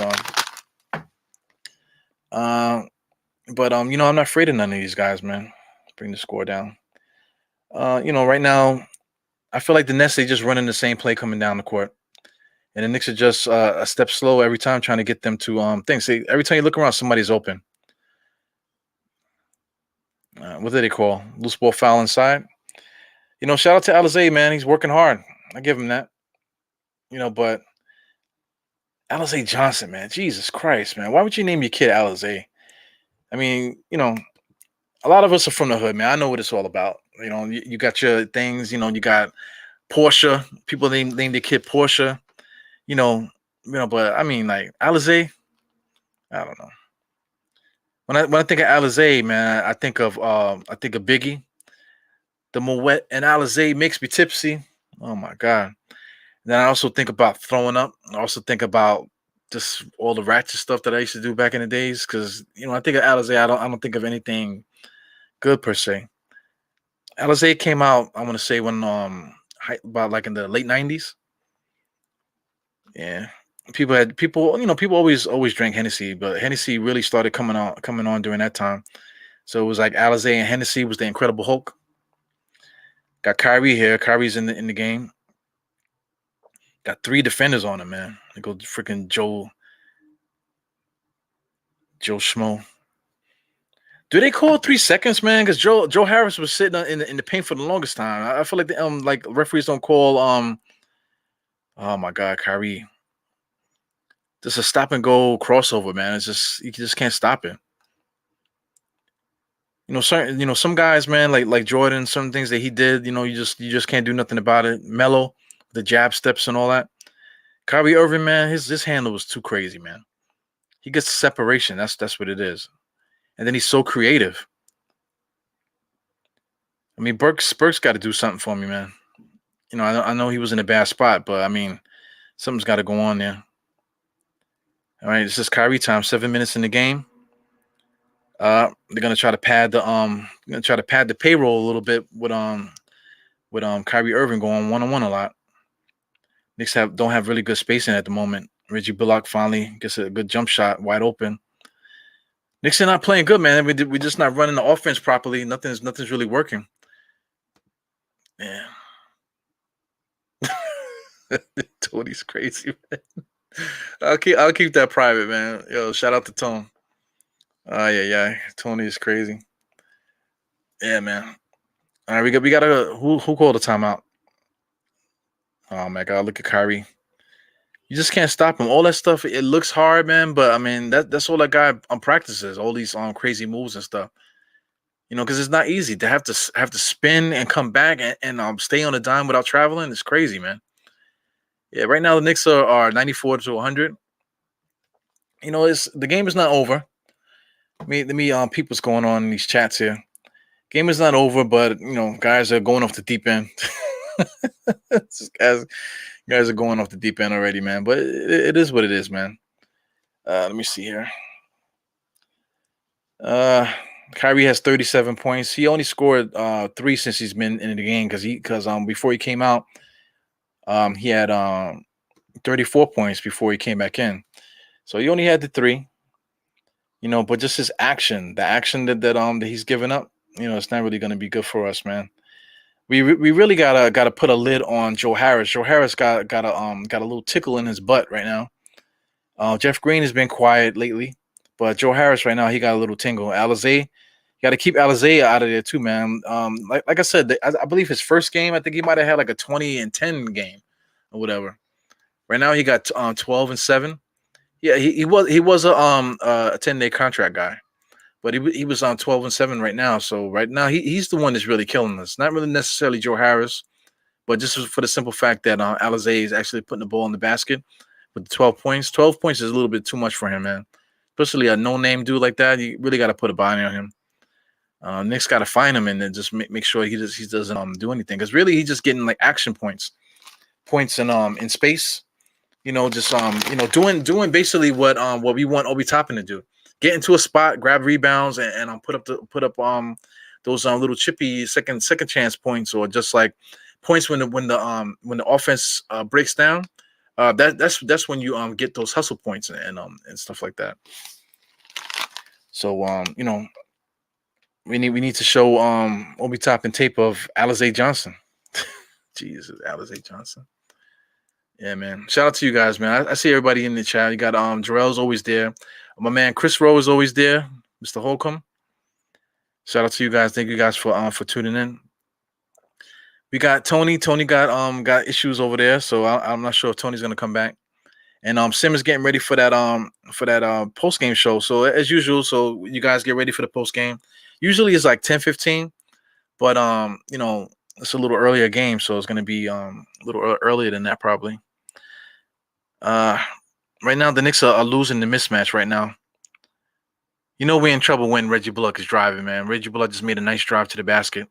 on. But you know, I'm not afraid of none of these guys, man. Bring the score down. You know, right now, I feel like the Nets, they just running the same play coming down the court. And the Knicks are just a step slow every time, trying to get them to things. See, every time you look around, somebody's open. What do they call? Loose ball foul inside. You know, shout out to Alizé, man. He's working hard. I give him that. You know, but Alizé Johnson, man. Jesus Christ, man. Why would you name your kid Alizé? I mean, you know, a lot of us are from the hood, man. I know what it's all about. You know, you got your things. You know, you got Porsche. People name their kid Porsche. You know, but I mean, like Alizé. I don't know. When I think of Alizé, man, I think of Biggie. The Moet and Alizé makes me tipsy. Oh my God. Then I also think about throwing up. I also think about just all the ratchet stuff that I used to do back in the days. Because you know, I think of Alizé. I don't think of anything good per se. Alizé came out, I want to say when about like in the late 90s. Yeah. People, you know, people always drank Hennessy, but Hennessy really started coming on during that time. So it was like Alizé and Hennessy was the Incredible Hulk. Got Kyrie here. Kyrie's in the game. Got 3 defenders on him, man. They go freaking Joe Schmo. Do they call 3 seconds, man? Because Joe Harris was sitting in the paint for the longest time. I feel like like referees don't call oh my God, Kyrie. Just a stop and go crossover, man. It's just you just can't stop it. You know, some guys, man, like Jordan, some things that he did, you know, you just can't do nothing about it. Melo, the jab steps and all that. Kyrie Irving, man, his handle was too crazy, man. He gets separation. That's what it is. And then he's so creative. I mean, Burks got to do something for me, man. You know, I know he was in a bad spot, but I mean, something's got to go on there. All right, it's just Kyrie time. 7 minutes in the game. They're gonna try to pad the payroll a little bit with Kyrie Irving going 1-on-1 a lot. Knicks don't have really good spacing at the moment. Reggie Bullock finally gets a good jump shot wide open. Knicks are not playing good, man. We're just not running the offense properly. Nothing's really working. Yeah. Tony's crazy, man. I'll keep that private, man. Yo, shout out to Tone. Yeah. Tony is crazy. Yeah, man. All right, we got a who called a timeout? Oh my God, look at Kyrie. You just can't stop him. All that stuff, it looks hard, man. But I mean, that's all that guy practices. All these crazy moves and stuff. Because it's not easy to have to spin and come back and stay on a dime without traveling. It's crazy, man. Yeah, right now the Knicks are 94 to 100. It's the game is not over. Let me peep what's going on in these chats here. Game is not over, but guys are going off the deep end. guys are going off the deep end already, man. But it is what it is, man. Let me see here. Kyrie has 37 points. He only scored 3 since he's been in the game because before he came out, he had 34 points before he came back in. So he only had the 3. But just his action, the action that he's given up, it's not really going to be good for us, man. We really gotta put a lid on Joe Harris. Joe Harris got a little tickle in his butt right now. Jeff Green has been quiet lately, but Joe Harris right now he got a little tingle. Alizé, you got to keep Alizé out of there too, man. Like I said, I believe his first game, I think he might have had like a 20-10 game or whatever. Right now he got 12-7. Yeah, he was a 10-day contract guy. But he was on 12-7 right now. So right now he's the one that's really killing us. Not really necessarily Joe Harris, but just for the simple fact that Alizé is actually putting the ball in the basket with the 12 points. 12 points is a little bit too much for him, man. Especially a no-name dude like that. You really got to put a body on him. Knicks got to find him and then just make sure he doesn't do anything. Because really he's just getting like action points in space. Doing basically what we want Obi Toppin to do. Get into a spot, grab rebounds, and put up those little chippy second chance points, or just like points when the offense breaks down. That's when you get those hustle points and stuff like that. So we need to show Obi Toppin tape of Alizé Johnson. Jesus, Alizé Johnson. Yeah, man. Shout out to you guys, man. I see everybody in the chat. You got Jarrell's always there. My man Chris Rowe is always there. Mr. Holcomb. Shout out to you guys. Thank you guys for tuning in. We got Tony. Tony got issues over there, so I'm not sure if Tony's gonna come back. And Sim is getting ready for that post game show. So as usual, so you guys get ready for the post game. Usually it's like 10:15, but it's a little earlier game, so it's gonna be a little earlier than that probably. Right now the Knicks are losing the mismatch right now. We're in trouble when Reggie Bullock is driving, man. Reggie Bullock just made a nice drive to the basket.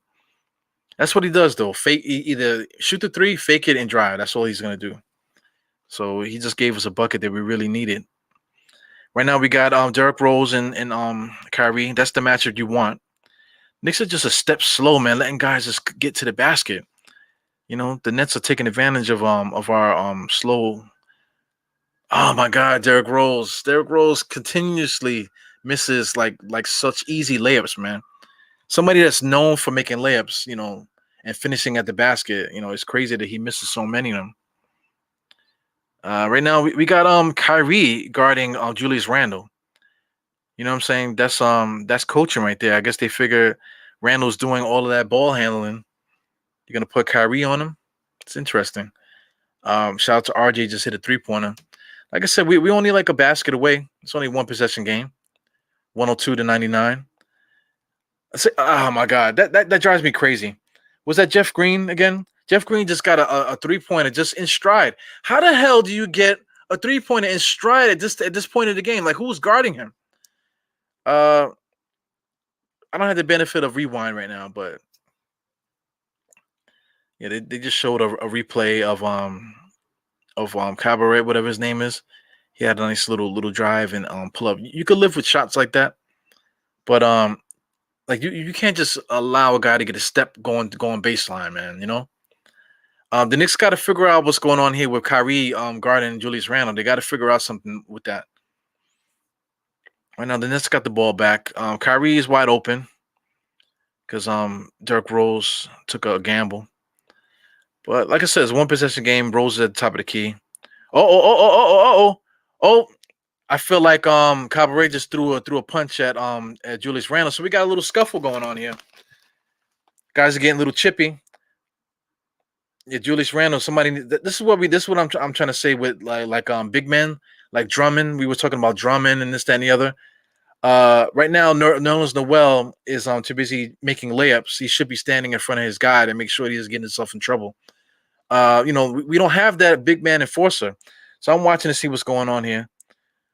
That's what he does, though. Either shoot the 3, fake it, and drive. That's all he's gonna do. So he just gave us a bucket that we really needed. Right now we got Derrick Rose and Kyrie. That's the matchup you want. Knicks are just a step slow, man, letting guys just get to the basket. The Nets are taking advantage of our slow. Oh my God, Derrick Rose. Derrick Rose continuously misses like such easy layups, man. Somebody that's known for making layups, and finishing at the basket. It's crazy that he misses so many of them. Right now we got Kyrie guarding Julius Randle. You know what I'm saying? That's coaching right there. I guess they figure Randle's doing all of that ball handling. You're gonna put Kyrie on him. It's interesting. Shout out to RJ, just hit a 3-pointer. Like I said, we only like a basket away. It's only one possession game. 102 to 99. Oh my God, that drives me crazy. Was that Jeff Green again? Jeff Green just got a 3-pointer just in stride. How the hell do you get a 3-pointer in stride at this point of the game? Like, who's guarding him? I don't have the benefit of rewind right now, but yeah, they just showed a replay of Cabaret, whatever his name is. He had a nice little drive and pull up. You could live with shots like that, but like you can't just allow a guy to get a step going baseline, man. The Knicks got to figure out what's going on here with Kyrie guarding Julius Randle. They got to figure out something with that. Right now, the Knicks got the ball back. Kyrie is wide open because Derrick Rose took a gamble. But like I said, it's one possession game. Rose is at the top of the key. Oh! I feel like Cabaret just threw a punch at Julius Randle. So we got a little scuffle going on here. Guys are getting a little chippy. Yeah, Julius Randle. Somebody. This is what I'm trying to say with like big men like Drummond. We were talking about Drummond and this, that, and the other. Right now, Nerlens Noel is too busy making layups. He should be standing in front of his guy to make sure he doesn't get himself in trouble. We don't have that big man enforcer, so I'm watching to see what's going on here.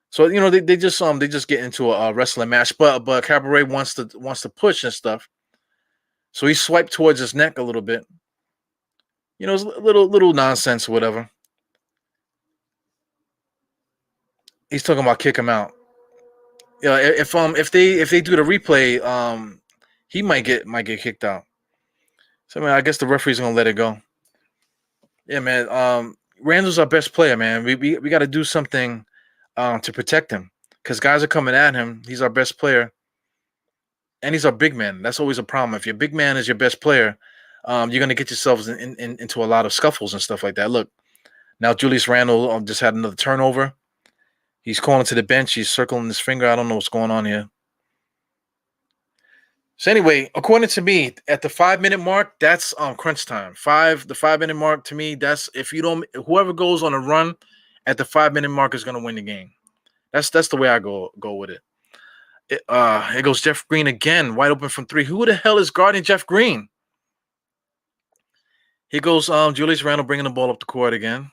So they just get into a wrestling match, but Cabaret wants to push and stuff. So he swiped towards his neck a little bit. It's a little nonsense or whatever. He's talking about kick him out. Yeah, if they do the replay, he might get kicked out. So I guess the referee's gonna let it go. Yeah, man. Randall's our best player, man. We got to do something to protect him because guys are coming at him. He's our best player, and he's our big man. That's always a problem. If your big man is your best player, you're gonna get yourselves into a lot of scuffles and stuff like that. Look, now Julius Randle just had another turnover. He's calling to the bench. He's circling his finger. I don't know what's going on here. So anyway, according to me, at the 5-minute mark, that's crunch time. The 5-minute mark to me, that's whoever goes on a run at the 5-minute mark is gonna win the game. That's the way I go with it. It goes Jeff Green again, wide open from 3. Who the hell is guarding Jeff Green? Here goes Julius Randle bringing the ball up the court again.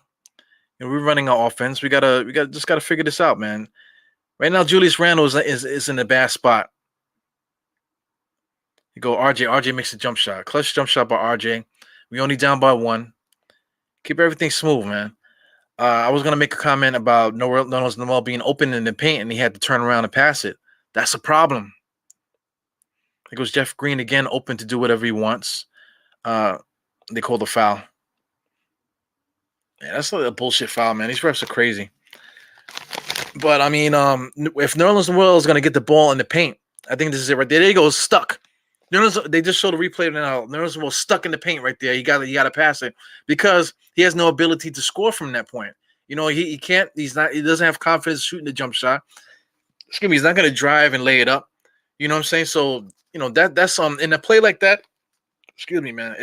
We're running our offense. We gotta figure this out, man. Right now, Julius Randle is in a bad spot. You go RJ. RJ makes a jump shot. Clutch jump shot by RJ. We only down by 1. Keep everything smooth, man. I was gonna make a comment about Nerlens Noel being open in the paint and he had to turn around and pass it. That's a problem. Here goes Jeff Green again, open to do whatever he wants. They call the foul. Yeah, that's a bullshit foul, man. These refs are crazy. But I mean, if Nerlens Noel is gonna get the ball in the paint, I think this is it right there. There he goes, stuck. They just showed a replay now. Nerlens Noel stuck in the paint right there. You gotta pass it because he has no ability to score from that point. He can't. He doesn't have confidence shooting the jump shot. Excuse me. He's not gonna drive and lay it up. You know what I'm saying? So that's in a play like that. Excuse me, man.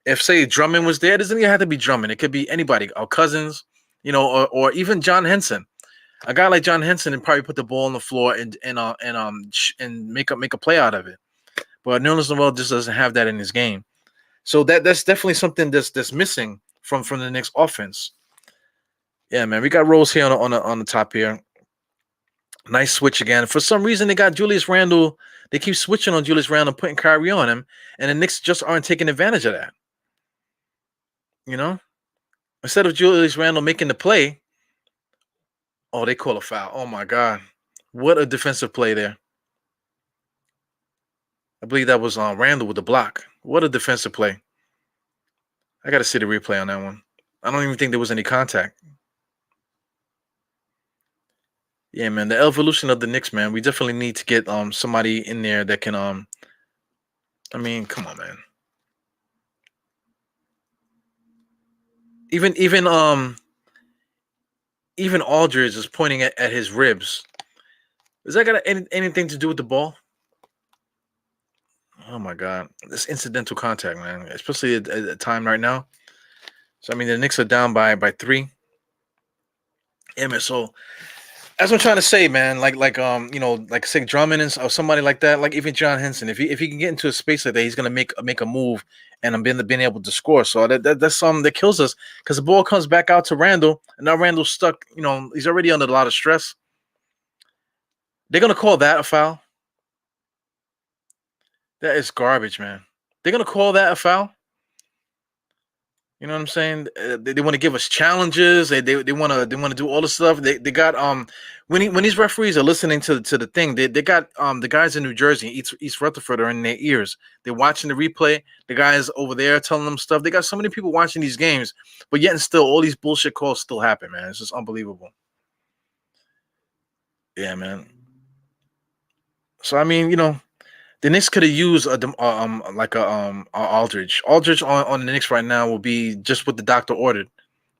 If say Drummond was there, it doesn't even have to be Drummond. It could be anybody, our Cousins, or even John Henson. A guy like John Henson and probably put the ball on the floor and make a play out of it. But Nerlens Noel just doesn't have that in his game. So that's definitely something that's missing from the Knicks offense. Yeah, man. We got Rose here on the top here. Nice switch again. For some reason, they got Julius Randle. They keep switching on Julius Randle, putting Kyrie on him, and the Knicks just aren't taking advantage of that. Instead of Julius Randle making the play, they call a foul. Oh my God, what a defensive play there! I believe that was Randle with the block. What a defensive play! I got to see the replay on that one. I don't even think there was any contact. Yeah, man, the evolution of the Knicks, man. We definitely need to get somebody in there that can I mean, come on, man. Even Aldridge is pointing at his ribs. Is that got anything to do with the ball? Oh my God, this incidental contact, man, especially at a time right now. So I mean, the Knicks are down by 3. Yeah, man. So that's what I'm trying to say, man. Like say Drummond or somebody like that, like even John Henson. If he can get into a space like that, he's gonna make a move and being able to score. So that's something that kills us because the ball comes back out to Randle, and now Randle's stuck. He's already under a lot of stress. They're gonna call that a foul. That is garbage, man. They're gonna call that a foul. You know what I'm saying? They want to give us challenges. They want to do all the stuff. They got when these referees are listening to the thing, they got the guys in New Jersey, East Rutherford, are in their ears. They're watching the replay. The guys over there telling them stuff. They got so many people watching these games, but yet and still, all these bullshit calls still happen, man. It's just unbelievable. Yeah, man. So I mean, the Knicks could have used Aldridge. Aldridge on the Knicks right now will be just what the doctor ordered,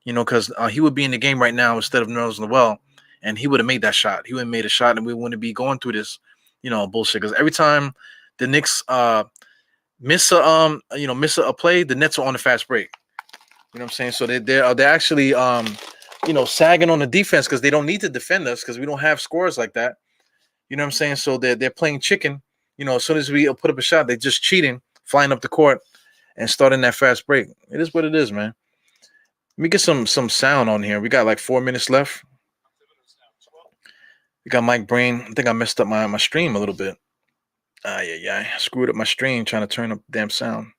because he would be in the game right now instead of Nerlens Noel, and he would have made that shot. He would have made a shot, and we wouldn't be going through this, bullshit. Because every time the Knicks miss a play, the Nets are on the fast break. You know what I'm saying? So they're actually sagging on the defense because they don't need to defend us because we don't have scores like that. You know what I'm saying? So they're playing chicken. As soon as we put up a shot, they're just cheating, flying up the court and starting that fast break. It is what it is, man. Let me get some sound on here. We got like 4 minutes left. We got Mike Brain. I think I messed up my stream a little bit. I screwed up my stream trying to turn up the damn sound.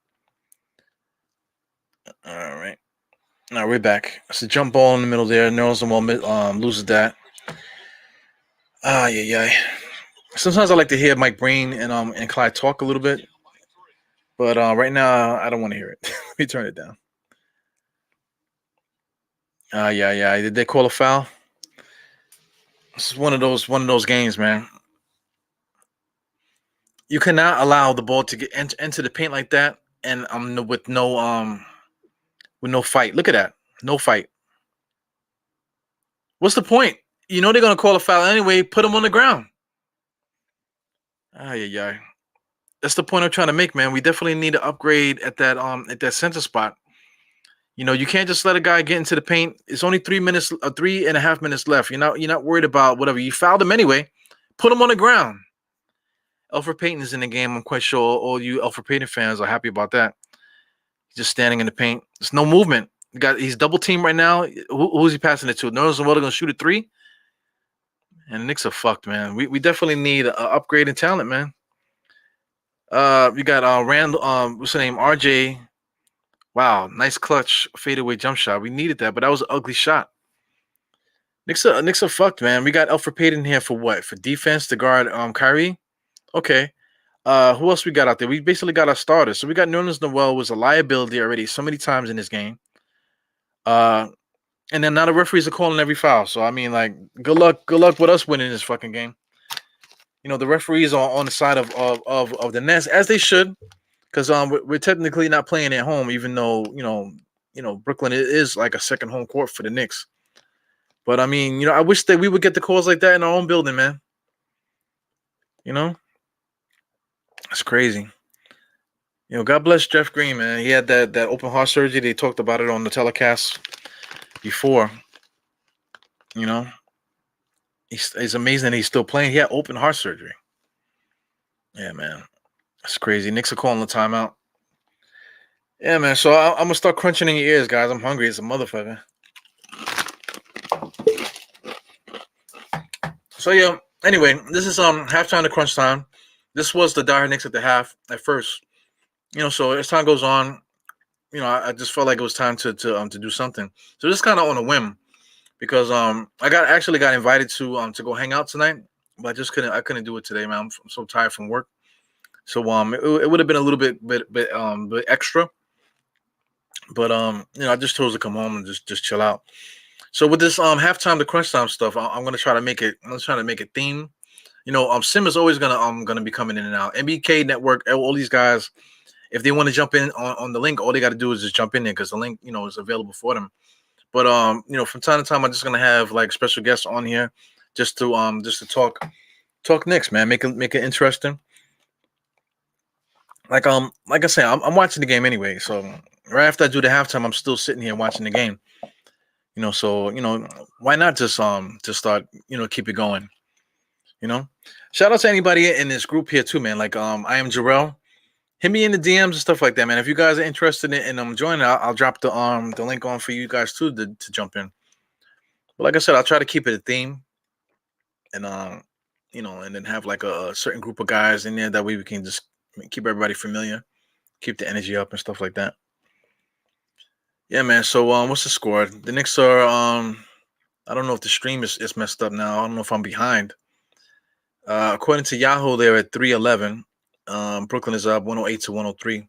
All right. Now we're back. It's a jump ball in the middle there. Nerlens loses that. Sometimes I like to hear Mike Brain and Clyde talk a little bit, but right now I don't want to hear it. Let me turn it down. Did they call a foul? This is one of those games, man. You cannot allow the ball to get into the paint like that, and with no fight. Look at that, no fight. What's the point? They're gonna call a foul anyway. Put them on the ground. That's the point I'm trying to make, man. We definitely need to upgrade at that center spot. You can't just let a guy get into the paint. It's only 3.5 minutes left. You're not worried about whatever. You fouled him anyway. Put him on the ground. Elfrid Payton is in the game. I'm quite sure all you Elfrid Payton fans are happy about that. He's just standing in the paint. There's no movement. He's double teamed right now. Who's he passing it to? Nerlens going to shoot a three? And the Knicks are fucked, man. We definitely need an upgrade in talent, man. We got Randall. What's the name? RJ. Wow, nice clutch fadeaway jump shot. We needed that, but that was an ugly shot. Knicks are fucked, man. We got Elfrid Payton here for what? For defense to guard Kyrie. Okay. Who else we got out there? We basically got our starters. So we got Nerlens Noel was a liability already so many times in this game. And then now the referees are calling every foul. So I mean, like, good luck with us winning this fucking game. The referees are on the side of the Nets, as they should, because we're technically not playing at home, even though Brooklyn is like a second home court for the Knicks. But I mean, I wish that we would get the calls like that in our own building, man. It's crazy. God bless Jeff Green, man. He had that open heart surgery. They talked about it on the telecast before. It's amazing that he's still playing. He had open heart surgery. Yeah, man. That's crazy. Knicks are calling the timeout. Yeah, man. So I'm going to start crunching in your ears, guys. I'm hungry as a motherfucker. So, yeah. Anyway, this is halftime to crunch time. This was the DiehardKnicks at the half at first. So as time goes on, I just felt like it was time to do something. So this is kind of on a whim because I actually got invited to go hang out tonight, but I just couldn't do it today, man. I'm so tired from work. So it would have been a little bit extra, but I just chose to come home and just chill out. So with this halftime to crunch time stuff, I'm gonna try to make it. I'm trying to make it theme. Sim is always gonna be coming in and out. MBK Network, all these guys, if they want to jump in on the link, all they got to do is just jump in there because the link is available for them. But from time to time, I'm just gonna have like special guests on here just to talk Knicks, man. Make it interesting. Like I say, I'm watching the game anyway. So right after I do the halftime, I'm still sitting here watching the game. So why not just start keep it going. Shout out to anybody in this group here too, man. Like I am Jarrell. Hit me in the DMs and stuff like that, man. If you guys are interested in joining, I'll drop the link on for you guys too to jump in. But like I said, I'll try to keep it a theme, and and then have like a certain group of guys in there that way we can just keep everybody familiar, keep the energy up and stuff like that. Yeah, man. So what's the score? The Knicks are I don't know if the stream is messed up now. I don't know if I'm behind. According to Yahoo, they're at 311. Brooklyn is up 108 to 103.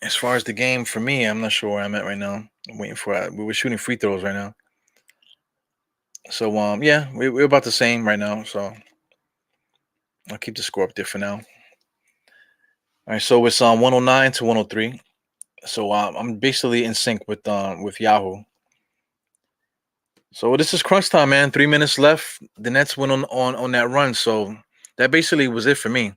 As far as the game for me, I'm not sure where I'm at right now. I'm waiting for it. We were shooting free throws right now. So yeah, we're about the same right now. So I'll keep the score up there for now. All right, so it's 109 to 103. So I'm basically in sync with Yahoo. So this is crunch time, man. 3 minutes left. The Nets went on that run. So that basically was it for me.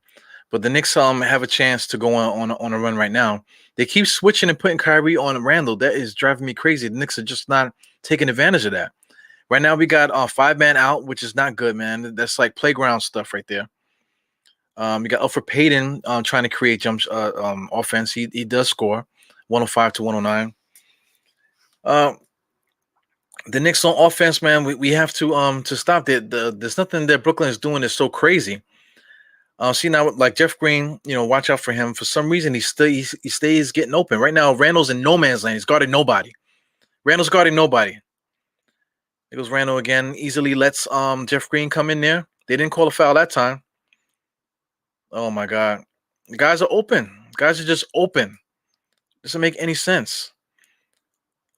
But the Knicks have a chance to go on a run right now. They keep switching and putting Kyrie on Randall. That is driving me crazy. The Knicks are just not taking advantage of that. Right now we got 5-man out, which is not good, man. That's like playground stuff right there. You got Alfred Payton trying to create offense. He does score 105 to 109. The Knicks on offense, man, we have to stop that. There's nothing that Brooklyn is doing that's so crazy. See now, like Jeff Green, watch out for him. For some reason, he stays getting open. Right now, Randall's in no man's land. He's guarding nobody. Randall's guarding nobody. There goes Randall again. Easily lets Jeff Green come in there. They didn't call a foul that time. Oh my God, the guys are open. Guys are just open. Doesn't make any sense.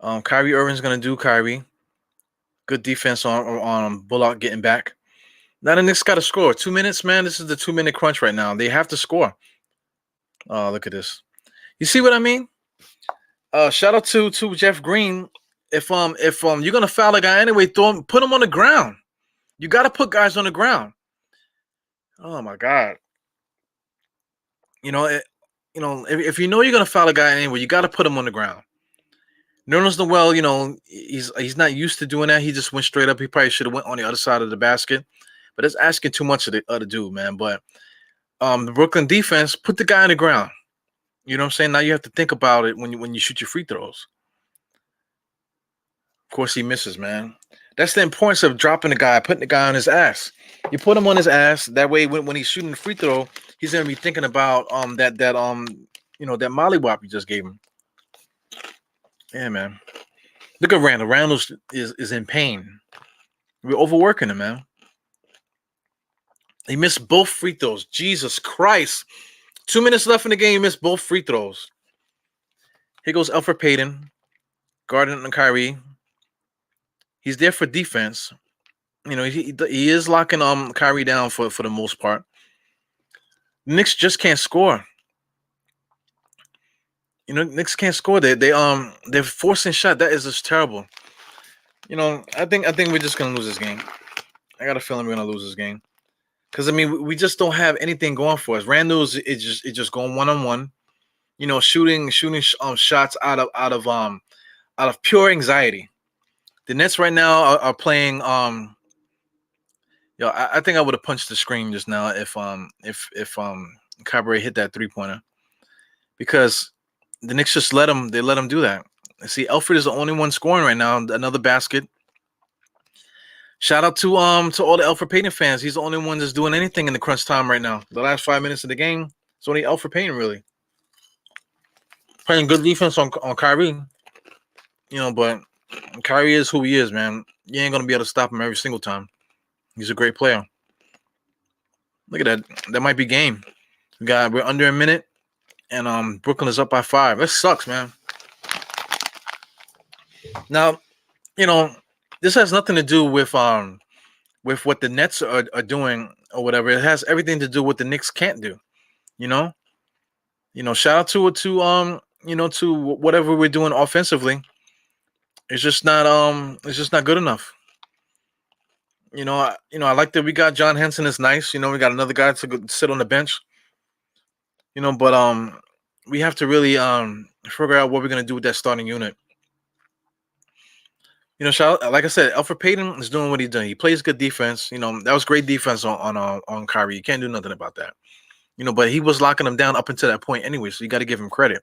Kyrie Irving's gonna do Kyrie. Good defense on Bullock getting back. Now the Knicks got to score. 2 minutes, man. This is the 2-minute crunch right now. They have to score. Oh, look at this. You see what I mean? Shout out to Jeff Green. If you're gonna foul a guy anyway, put him on the ground. You got to put guys on the ground. Oh my God. If you know you're gonna foul a guy anyway, you got to put him on the ground. Nerlens Noel, he's not used to doing that. He just went straight up. He probably should have went on the other side of the basket. But it's asking too much of the other dude, man. But the Brooklyn defense put the guy on the ground. You know what I'm saying? Now you have to think about it when you shoot your free throws. Of course, he misses, man. That's the importance of dropping the guy, putting the guy on his ass. You put him on his ass. That way, when he's shooting the free throw, he's gonna be thinking about that mollywop you just gave him. Yeah, man. Look at Randall. Randall is in pain. We're overworking him, man. He missed both free throws. Jesus Christ. 2 minutes left in the game. He missed both free throws. Here goes Alfred Payton. Guarding Kyrie. He's there for defense. He is locking Kyrie down for the most part. The Knicks just can't score. Knicks can't score. They're forcing shot. That is just terrible. I think we're just gonna lose this game. I got a feeling we're gonna lose this game. Because we just don't have anything going for us. Randall's is just going 1-on-1, shooting shots out of pure anxiety. The Nets right now are playing. I think I would have punched the screen just now if Cabaret hit that 3-pointer, because the Knicks just let him do that. See, Alfred is the only one scoring right now. Another basket. Shout out to all the Alfred Payton fans. He's the only one that's doing anything in the crunch time right now. The last 5 minutes of the game, it's only Alfred Payton really playing good defense on Kyrie. But Kyrie is who he is, man. You ain't gonna be able to stop him every single time. He's a great player. Look at that. That might be game. We're under a minute, and Brooklyn is up by 5. That sucks, man. Now, this has nothing to do with what the Nets are doing or whatever. It has everything to do with what the Knicks can't do. Shout out to whatever we're doing offensively. It's just not good enough. I like that we got John Henson. Is nice. We got another guy to sit on the bench. But we have to really figure out what we're gonna do with that starting unit. Like I said, Alfred Payton is doing what he's doing. He plays good defense. That was great defense on Kyrie. You can't do nothing about that. But he was locking him down up until that point anyway, so you got to give him credit.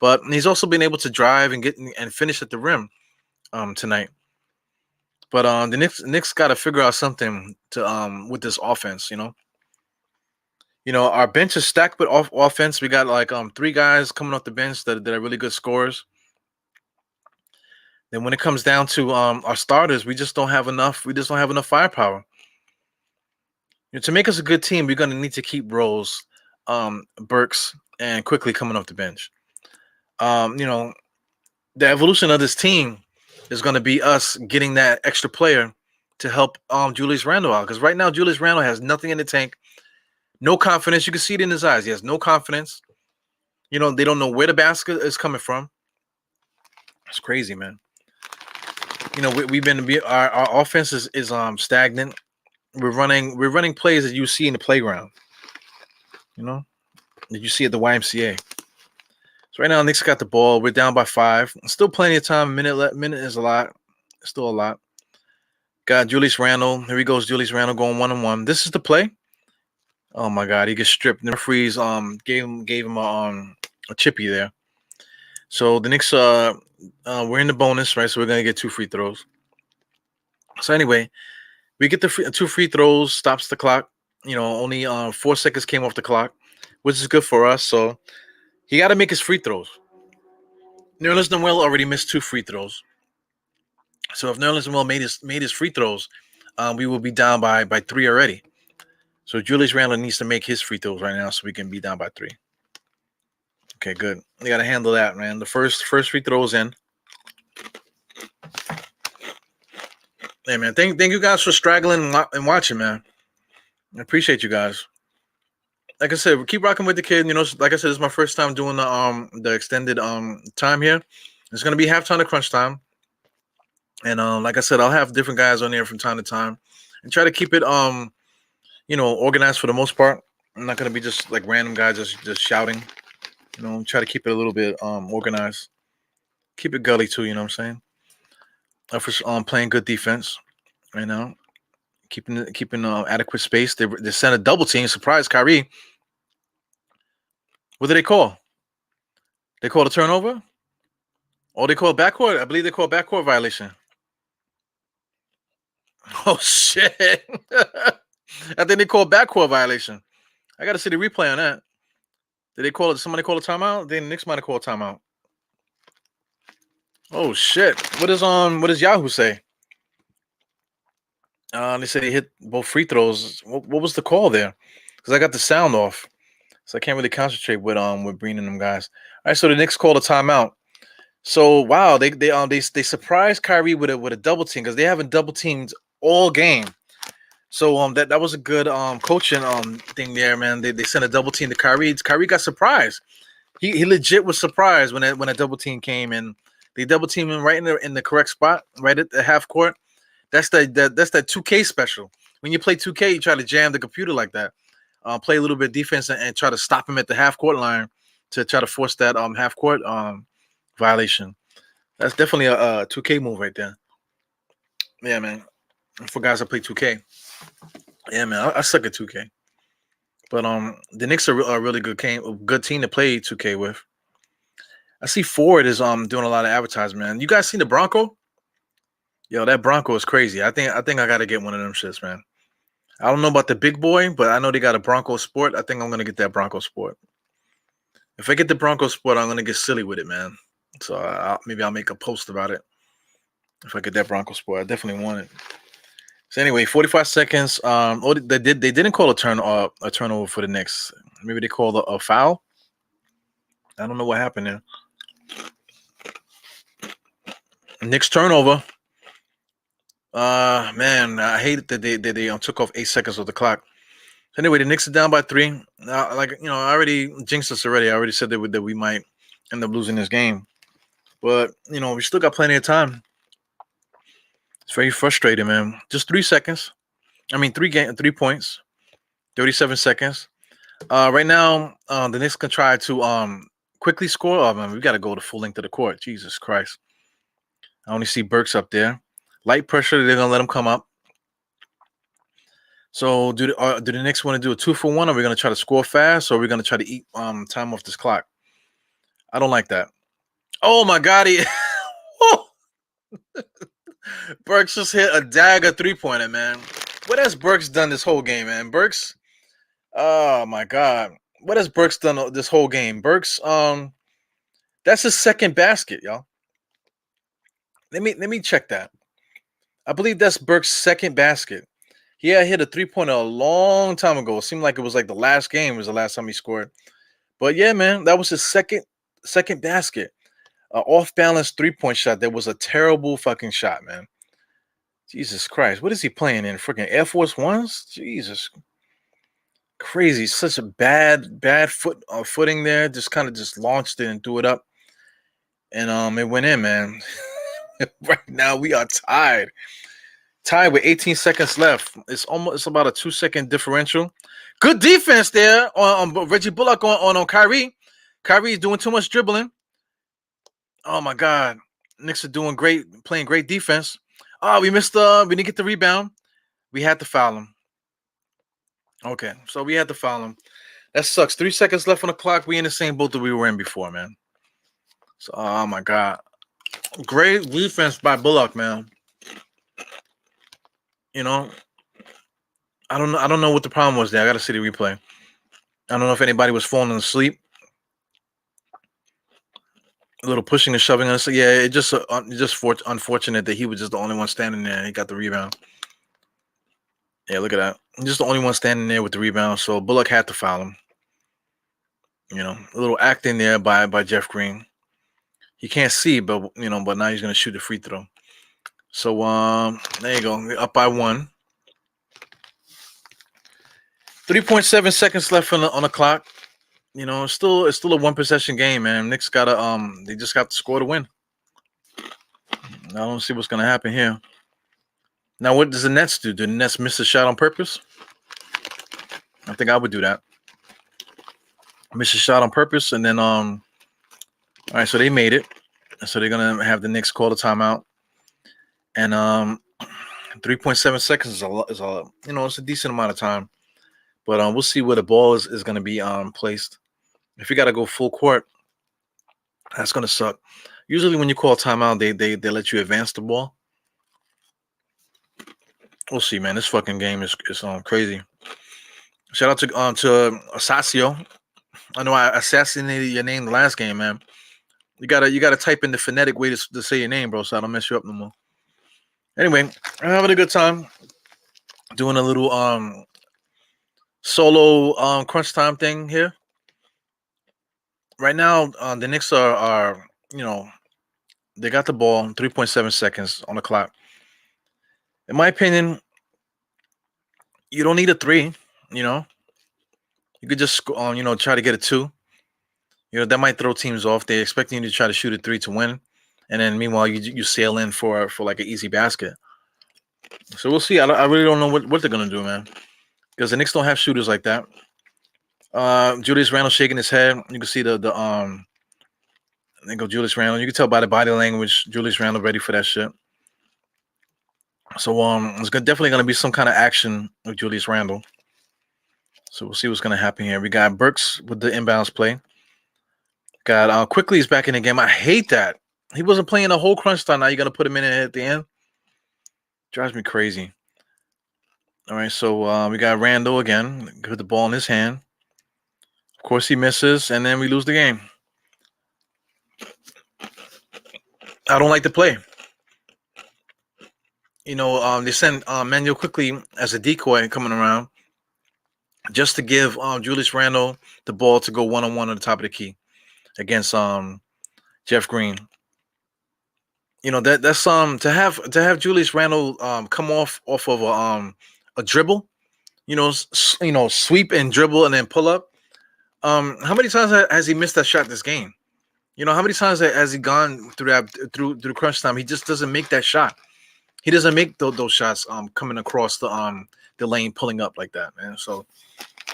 But he's also been able to drive and finish at the rim tonight. But the Knicks got to figure out something to with this offense. Our bench is stacked with offense. We got like 3 guys coming off the bench that are really good scorers. Then when it comes down to our starters, we just don't have enough. We just don't have enough firepower. To make us a good team, we're going to need to keep Rose, Burks, and quickly coming off the bench. The evolution of this team is going to be us getting that extra player to help Julius Randle out. Because right now, Julius Randle has nothing in the tank, no confidence. You can see it in his eyes. He has no confidence. They don't know where the basket is coming from. It's crazy, man. Our offense is stagnant. We're running plays that you see in the playground. You know, did you see at the YMCA? So right now, Knicks got the ball. We're down by 5. Still plenty of time. Minute is a lot. Still a lot. Got Julius Randle. Here he goes. Julius Randle going 1-on-1. This is the play. Oh my God, he gets stripped. The referees gave him a chippy there. So the Knicks we're in the bonus, right? So we're gonna get 2 free throws. So anyway, we get the 2 free throws, stops the clock. You know, only 4 seconds came off the clock, which is good for us. So he got to make his free throws. Nerlens Noel already missed 2 free throws. So if Nerlens Noel made his free throws, we will be down by 3 already. So Julius Randle needs to make his free throws right now so we can be down by 3. Okay, good. We got to handle that, man. The first free throws in. Hey, man, thank you guys for straggling and watching, man. I appreciate you guys. Like I said, we keep rocking with the kid. You know, like I said, this is my first time doing the extended time here. It's gonna be halftime to crunch time, and like I said, I'll have different guys on there from time to time, and try to keep it organized for the most part. I'm not gonna be just like random guys just shouting. You know, try to keep it a little bit organized. Keep it gully too. You know what I'm saying? For playing good defense right now. Keeping adequate space. They sent a double team. Surprise, Kyrie. What did they call? They called a turnover? Oh, they called backcourt? I believe they called backcourt violation. Oh, shit. I think they called backcourt violation. I got to see the replay on that. Did they call it? Somebody call a timeout? Then Knicks might have called timeout. Oh, shit. What does Yahoo say? They said he hit both free throws. What was the call there? Because I got the sound off, so I can't really concentrate with Breen and them guys. All right, so the Knicks called a timeout. So wow, they surprised Kyrie with a double team because they haven't double teamed all game. So that was a good coaching thing there, man. They sent a double team to Kyrie. Kyrie got surprised. He legit was surprised when a double team came and they double teamed him right in the correct spot, right at the half court. That's that 2K special. When you play 2K, you try to jam the computer like that. Play a little bit of defense and try to stop him at the half court line to try to force that half court violation. That's definitely a 2K move right there. Yeah, man. For guys that play 2K. Yeah, man. I suck at 2K. But the Knicks are a really good team to play 2K with. I see Ford is doing a lot of advertising, man. You guys seen the Bronco? Yo, that Bronco is crazy. I think I gotta get one of them shits, man. I don't know about the big boy, but I know they got a Bronco Sport. I think I'm gonna get that Bronco Sport. If I get the Bronco Sport, I'm gonna get silly with it, man. So maybe I'll make a post about it. If I get that Bronco Sport, I definitely want it. So anyway, 45 seconds. They didn't call a turnover for the Knicks. Maybe they called a foul. I don't know what happened there. Knicks turnover. Man, I hate that they took off 8 seconds of the clock. Anyway, the Knicks are down by 3. I already jinxed us already. I already said that we might end up losing this game, but we still got plenty of time. It's very frustrating, man. Just 3 seconds. I mean, 3 points. 37 seconds. Right now, the Knicks can try to quickly score. Oh man, we got to go the full length of the court. Jesus Christ! I only see Burks up there. Light pressure. They're gonna let him come up. So do the Knicks want to do a 2-for-1? Or are we gonna try to score fast, or are we gonna try to eat time off this clock? I don't like that. Oh my God! Burks just hit a dagger 3-pointer, man. What has Burks done this whole game, man? Burks. Oh my God! What has Burks done this whole game? Burks. That's his second basket, y'all. Let me check that. I believe that's Burks' second basket. He had hit a 3-pointer a long time ago. It seemed like it was like the last game was the last time he scored. But yeah, man, that was his second basket. Off balance 3-point shot. That was a terrible fucking shot, man. Jesus Christ. What is he playing in? Freaking Air Force Ones? Jesus. Crazy. Such a bad footing there. Just kind of just launched it and threw it up. And it went in, man. Right now we are tied. Tied with 18 seconds left. It's about a 2-second differential. Good defense there on Reggie Bullock on Kyrie. Kyrie's doing too much dribbling. Oh my God. Knicks are doing great, playing great defense. Oh, we didn't get the rebound. We had to foul him. Okay, so we had to foul him. That sucks. 3 seconds left on the clock. We in the same boat that we were in before, man. So, oh my God. Great defense by Bullock, man. You know, I don't know what the problem was there. I got to see the replay. I don't know if anybody was falling asleep. A little pushing and shoving on us. Yeah, it just unfortunate that he was just the only one standing there. And he got the rebound. Yeah, look at that. Just the only one standing there with the rebound. So Bullock had to foul him. You know, a little acting there by Jeff Green. He can't see, but but now he's gonna shoot the free throw. So there you go. We're up by 1. 3.7 seconds left on the clock. You know, it's still a 1-possession game, man. Knicks gotta they just got to score to win. I don't see what's gonna happen here. Now, what does the Nets do? Do the Nets miss a shot on purpose? I think I would do that. Miss a shot on purpose, and then all right, so they made it. So they're gonna have the Knicks call the timeout. And 3.7 seconds is it's a decent amount of time. But we'll see where the ball is gonna be placed. If you gotta go full court, that's gonna suck. Usually when you call timeout, they let you advance the ball. We'll see, man. This fucking game is crazy. Shout out to Asasio. I know I assassinated your name the last game, man. You gotta type in the phonetic way to say your name, bro, so I don't mess you up no more. Anyway, I'm having a good time doing a little solo crunch time thing here. Right now, the Knicks are they got the ball, 3.7 seconds on the clock. In my opinion, you don't need a 3. You could just try to get a 2. That might throw teams off. They're expecting you to try to shoot a 3 to win, and then meanwhile you sail in for like an easy basket. So we'll see. I really don't know what they're gonna do, man, because the Knicks don't have shooters like that. Julius Randle shaking his head. You can see the go Julius Randle. You can tell by the body language, Julius Randle ready for that shit. So it's definitely gonna be some kind of action with Julius Randle. So we'll see what's gonna happen here. We got Burks with the inbounds play. Got Quickly is back in the game. I hate that. He wasn't playing the whole crunch time. Now you're gonna put him in at the end. Drives me crazy. All right, so we got Randle again with the ball in his hand. Of course, he misses, and then we lose the game. I don't like the play. They send Manuel Quickly as a decoy coming around just to give Julius Randle the ball to go one-on-one on the top of the key against Jeff Green. That's to have Julius Randle come off of a dribble, sweep and dribble and then pull up. How many times has he missed that shot this game? How many times has he gone through crunch time? He just doesn't make that shot. He doesn't make those shots coming across the lane, pulling up like that, man. So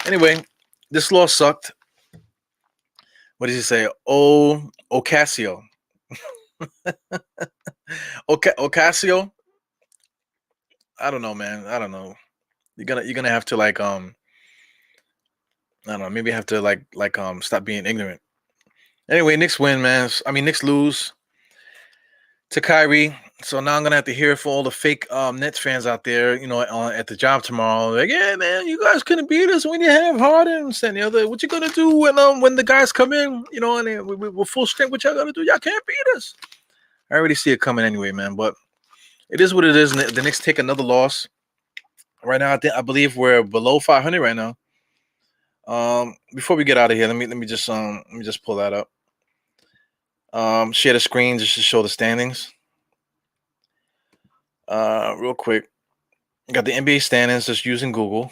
anyway, this loss sucked. What did he say? Ocasio. Ocasio. I don't know, man. I don't know. You're gonna have to I don't know. Maybe have to stop being ignorant. Anyway, Knicks win, man. Knicks lose to Kyrie. So now I'm gonna have to hear for all the fake Nets fans out there, at the job tomorrow. Like, yeah, man, you guys couldn't beat us when you have Harden and the other. What you gonna do when the guys come in, and we're full strength? What y'all gonna do? Y'all can't beat us. I already see it coming anyway, man. But it is what it is. The Knicks take another loss. Right now, I believe we're below 500 right now. Before we get out of here, let me just pull that up. Share the screen just to show the standings. Real quick. Got the NBA standings just using Google.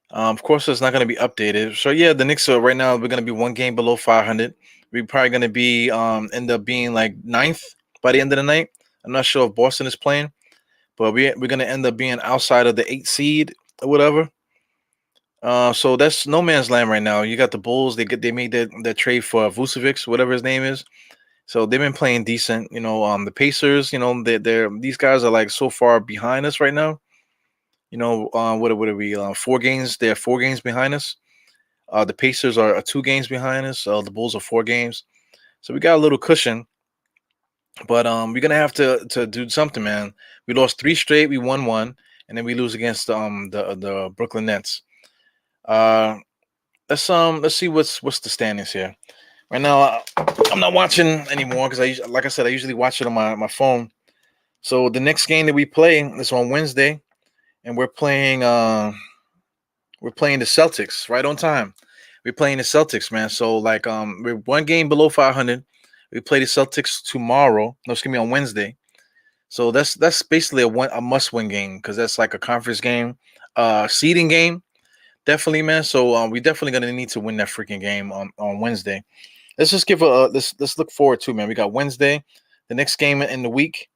Of course, it's not going to be updated. So yeah, the Knicks are right now. We're going to be one game below 500. We're probably going to be end up being like 9th by the end of the night. I'm not sure if Boston is playing, but we're gonna end up being outside of the 8 seed or whatever. So that's no man's land right now. You got the Bulls. They made that trade for Vucevic, whatever his name is. So they've been playing decent. The Pacers. They're these guys are like so far behind us right now. What are we? 4 games. They're 4 games behind us. The Pacers are 2 games behind us. The Bulls are 4 games. So we got a little cushion. But we're gonna have to do something, man. We lost 3 straight. We won 1, and then we lose against the Brooklyn Nets. Let's see what's the standings here. Right now, I'm not watching anymore because like I said, I usually watch it on my phone. So the next game that we play is on Wednesday, and we're playing the Celtics right on time. We're playing the Celtics, man. So like we're 1 game below 500. We play the Celtics tomorrow. No, excuse me, on Wednesday. So that's basically a must-win game because that's like a conference game, seeding game. Definitely, man. So we definitely gonna need to win that freaking game on Wednesday. Let's just give let's look forward to, man. We got Wednesday. The next game in the week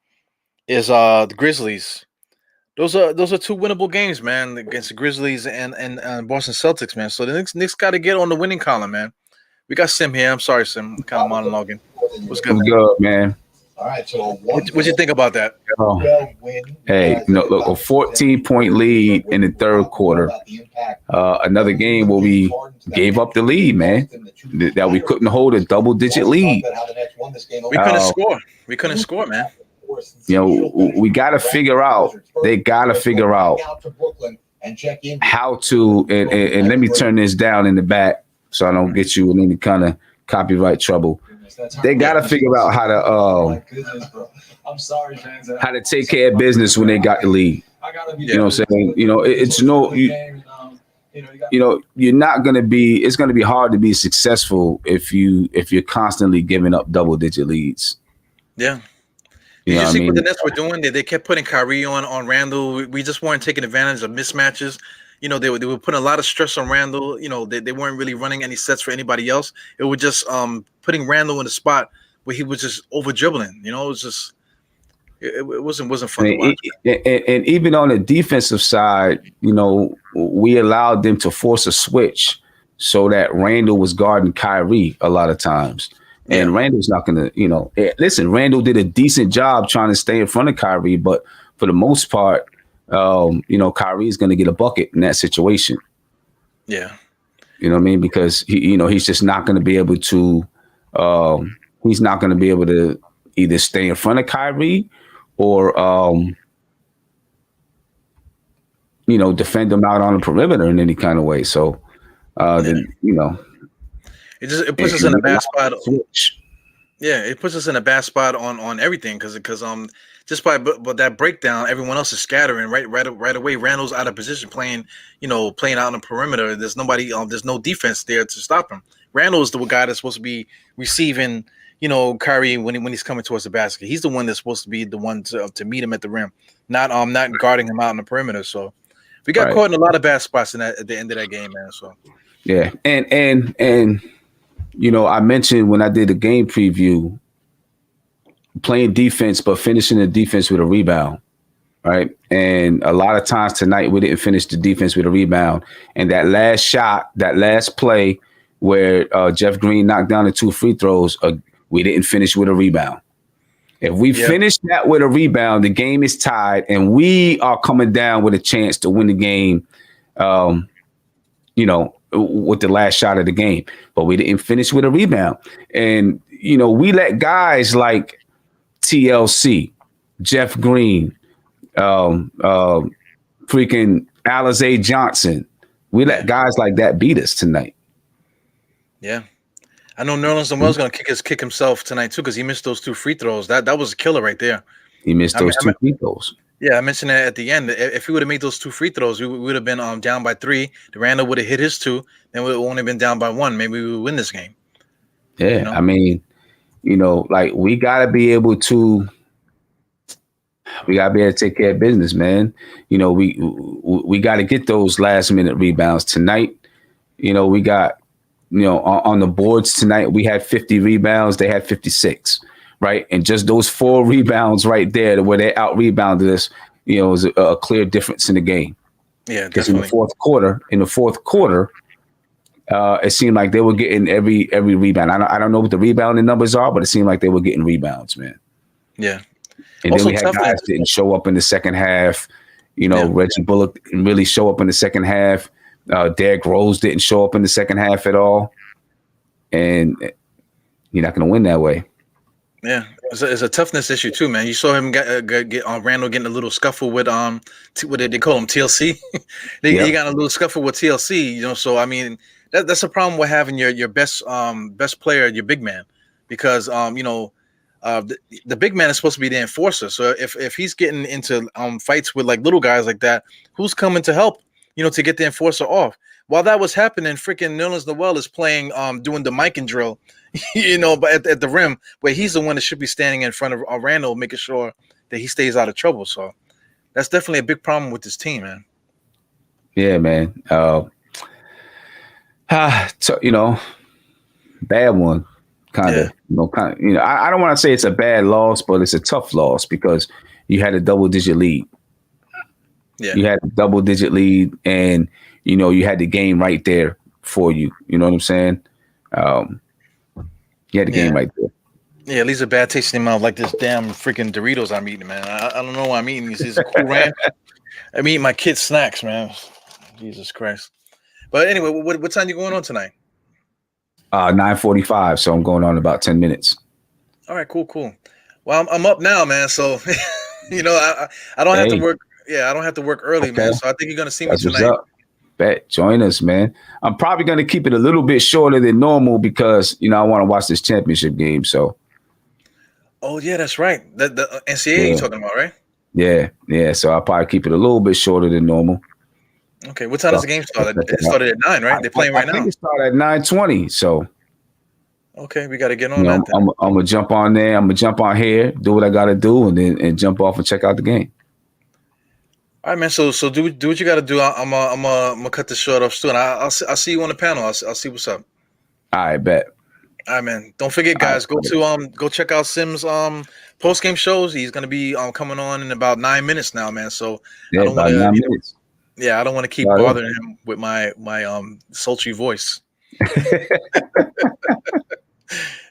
is the Grizzlies. Those are 2 winnable games, man, against the Grizzlies and Boston Celtics, man. So the Knicks got to get on the winning column, man. We got Sim here. I'm sorry, Sim. I'm kind of monologuing. What's good, man? Good, man. All right, so What you think about that? Oh. Hey, look, a 14-point lead in the third quarter. Another game where we gave up the lead, man. That we couldn't hold a double-digit lead. We couldn't score. We couldn't score, man. We got to figure out. They got to figure out how to. And let me turn this down in the back so I don't get you in any kind of copyright trouble. They got to figure out how to take care of business when they got the lead. You know what I'm saying? It's no. You're not gonna be. It's gonna be hard to be successful if you're constantly giving up double-digit leads. Yeah. Did you see what the Nets were doing? They kept putting Kyrie on Randall. We just weren't taking advantage of mismatches. They were putting a lot of stress on Randall. They weren't really running any sets for anybody else. It was just putting Randall in the spot where he was just over dribbling. It was just it wasn't fun to watch. And even on the defensive side, we allowed them to force a switch so that Randall was guarding Kyrie a lot of times. And Randall's not going to, listen, Randall did a decent job trying to stay in front of Kyrie, but for the most part, Kyrie's going to get a bucket in that situation. Yeah. You know what I mean? Because he's just not going to be able to, he's not going to be able to either stay in front of Kyrie or, defend him out on the perimeter in any kind of way. So, It puts us in a bad spot. Yeah, it puts us in a bad spot on everything because just by that breakdown, everyone else is scattering right away. Randall's out of position, playing out on the perimeter. There's nobody. There's no defense there to stop him. Randall is the guy that's supposed to be receiving, Kyrie when he's coming towards the basket. He's the one that's supposed to be the one to meet him at the rim, not guarding him out on the perimeter. So we got caught in a lot of bad spots at the end of that game, man. So yeah, and I mentioned when I did the game preview, playing defense, but finishing the defense with a rebound, right? And a lot of times tonight, we didn't finish the defense with a rebound. And that last shot, that last play where Jeff Green knocked down the 2 free throws, we didn't finish with a rebound. If we finish that with a rebound, the game is tied, and we are coming down with a chance to win the game, with the last shot of the game, but we didn't finish with a rebound. And, we let guys like TLC, Jeff Green, freaking Alize Johnson. We let guys like that beat us tonight. Yeah. I know Nerlens Noel's going to kick himself tonight too, because he missed those 2 free throws. That was a killer right there. He missed those 2 free throws. Yeah, I mentioned that at the end. If he would have made those 2 free throws, we would have been down by 3. Randall would have hit his 2, then we would only been down by 1. Maybe we would win this game. Yeah, I mean, we gotta be able to take care of business, man. We got to get those last minute rebounds tonight. We got, on the boards tonight, we had 50 rebounds. They had 56. Right. And just those 4 rebounds right there where they out rebounded us, you know, it was a clear difference in the game. Yeah, Because in the definitely. fourth quarter, it seemed like they were getting every rebound. I don't know what the rebounding numbers are, but it seemed like they were getting rebounds, man. Yeah. And Also then we had toughness. guys that didn't show up in the second half. You know, Yeah. Reggie Bullock didn't really show up in the second half. Derrick Rose didn't show up in the second half at all. And you're not going to win that way. Yeah, it's a toughness issue too, man. You saw him get Randall getting a little scuffle with what did they call him, TLC? He got a little scuffle with TLC, you know. So I mean, that's a problem with having your best player, your big man, because you know, the big man is supposed to be the enforcer. So if he's getting into fights with like little guys like that, who's coming to help? You know, to get the enforcer off. While that was happening, freaking Nerlens Noel is playing, doing the mic and drill, you know, but at the rim, where he's the one that should be standing in front of Randall, making sure that he stays out of trouble. So that's definitely a big problem with this team, man. Yeah, man. So, you know, bad one, kind of. Yeah. You know, I don't want to say it's a bad loss, but it's a tough loss because you had a double-digit lead. Yeah. You had a double-digit lead, and you know, you had the game right there for you. You know what I'm saying? You had the game right there. Yeah, at least a bad taste in your mouth, like this damn freaking Doritos I'm eating, man. I don't know what I'm eating. This is a Cool Ranch. I'm eating my kids' snacks, man. Jesus Christ. But anyway, what time you going on tonight? 9:45, so I'm going on in about 10 minutes. All right, cool. Well, I'm up now, man. So, you know, I don't have to work. Yeah, I don't have to work early, man. So I think you're gonna see me tonight. What's up. Bet. Join us, man. I'm probably going to keep it a little bit shorter than normal because, you know, I want to watch this championship game. So. Oh, yeah, that's right. The NCAA you're talking about, right? Yeah. So I'll probably keep it a little bit shorter than normal. Okay. What time does the game start? It started at 9, right? They're playing right now. I think it started at 9:20. So. Okay, we got to get on that. I'm going to jump on there. I'm going to jump on here, do what I got to do, and jump off and check out the game. All right, man. So do what you got to do. I'm gonna cut this short off soon. I'll see you on the panel. I'll see what's up. All right, bet. All right, man. Don't forget, guys. Go check out Sim's post game shows. He's gonna be coming on in about 9 minutes now, man. So yeah, about 9 minutes. Yeah, I don't want to keep bothering him with my sultry voice.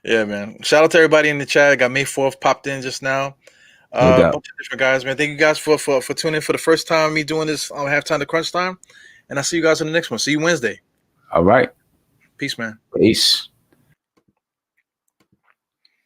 Yeah, man. Shout out to everybody in the chat. I got May 4th popped in just now. A bunch of different guys, man. Thank you guys for tuning in for the first time me doing this halftime to crunch time. And I'll see you guys on the next one. See you Wednesday. All right. Peace, man. Peace.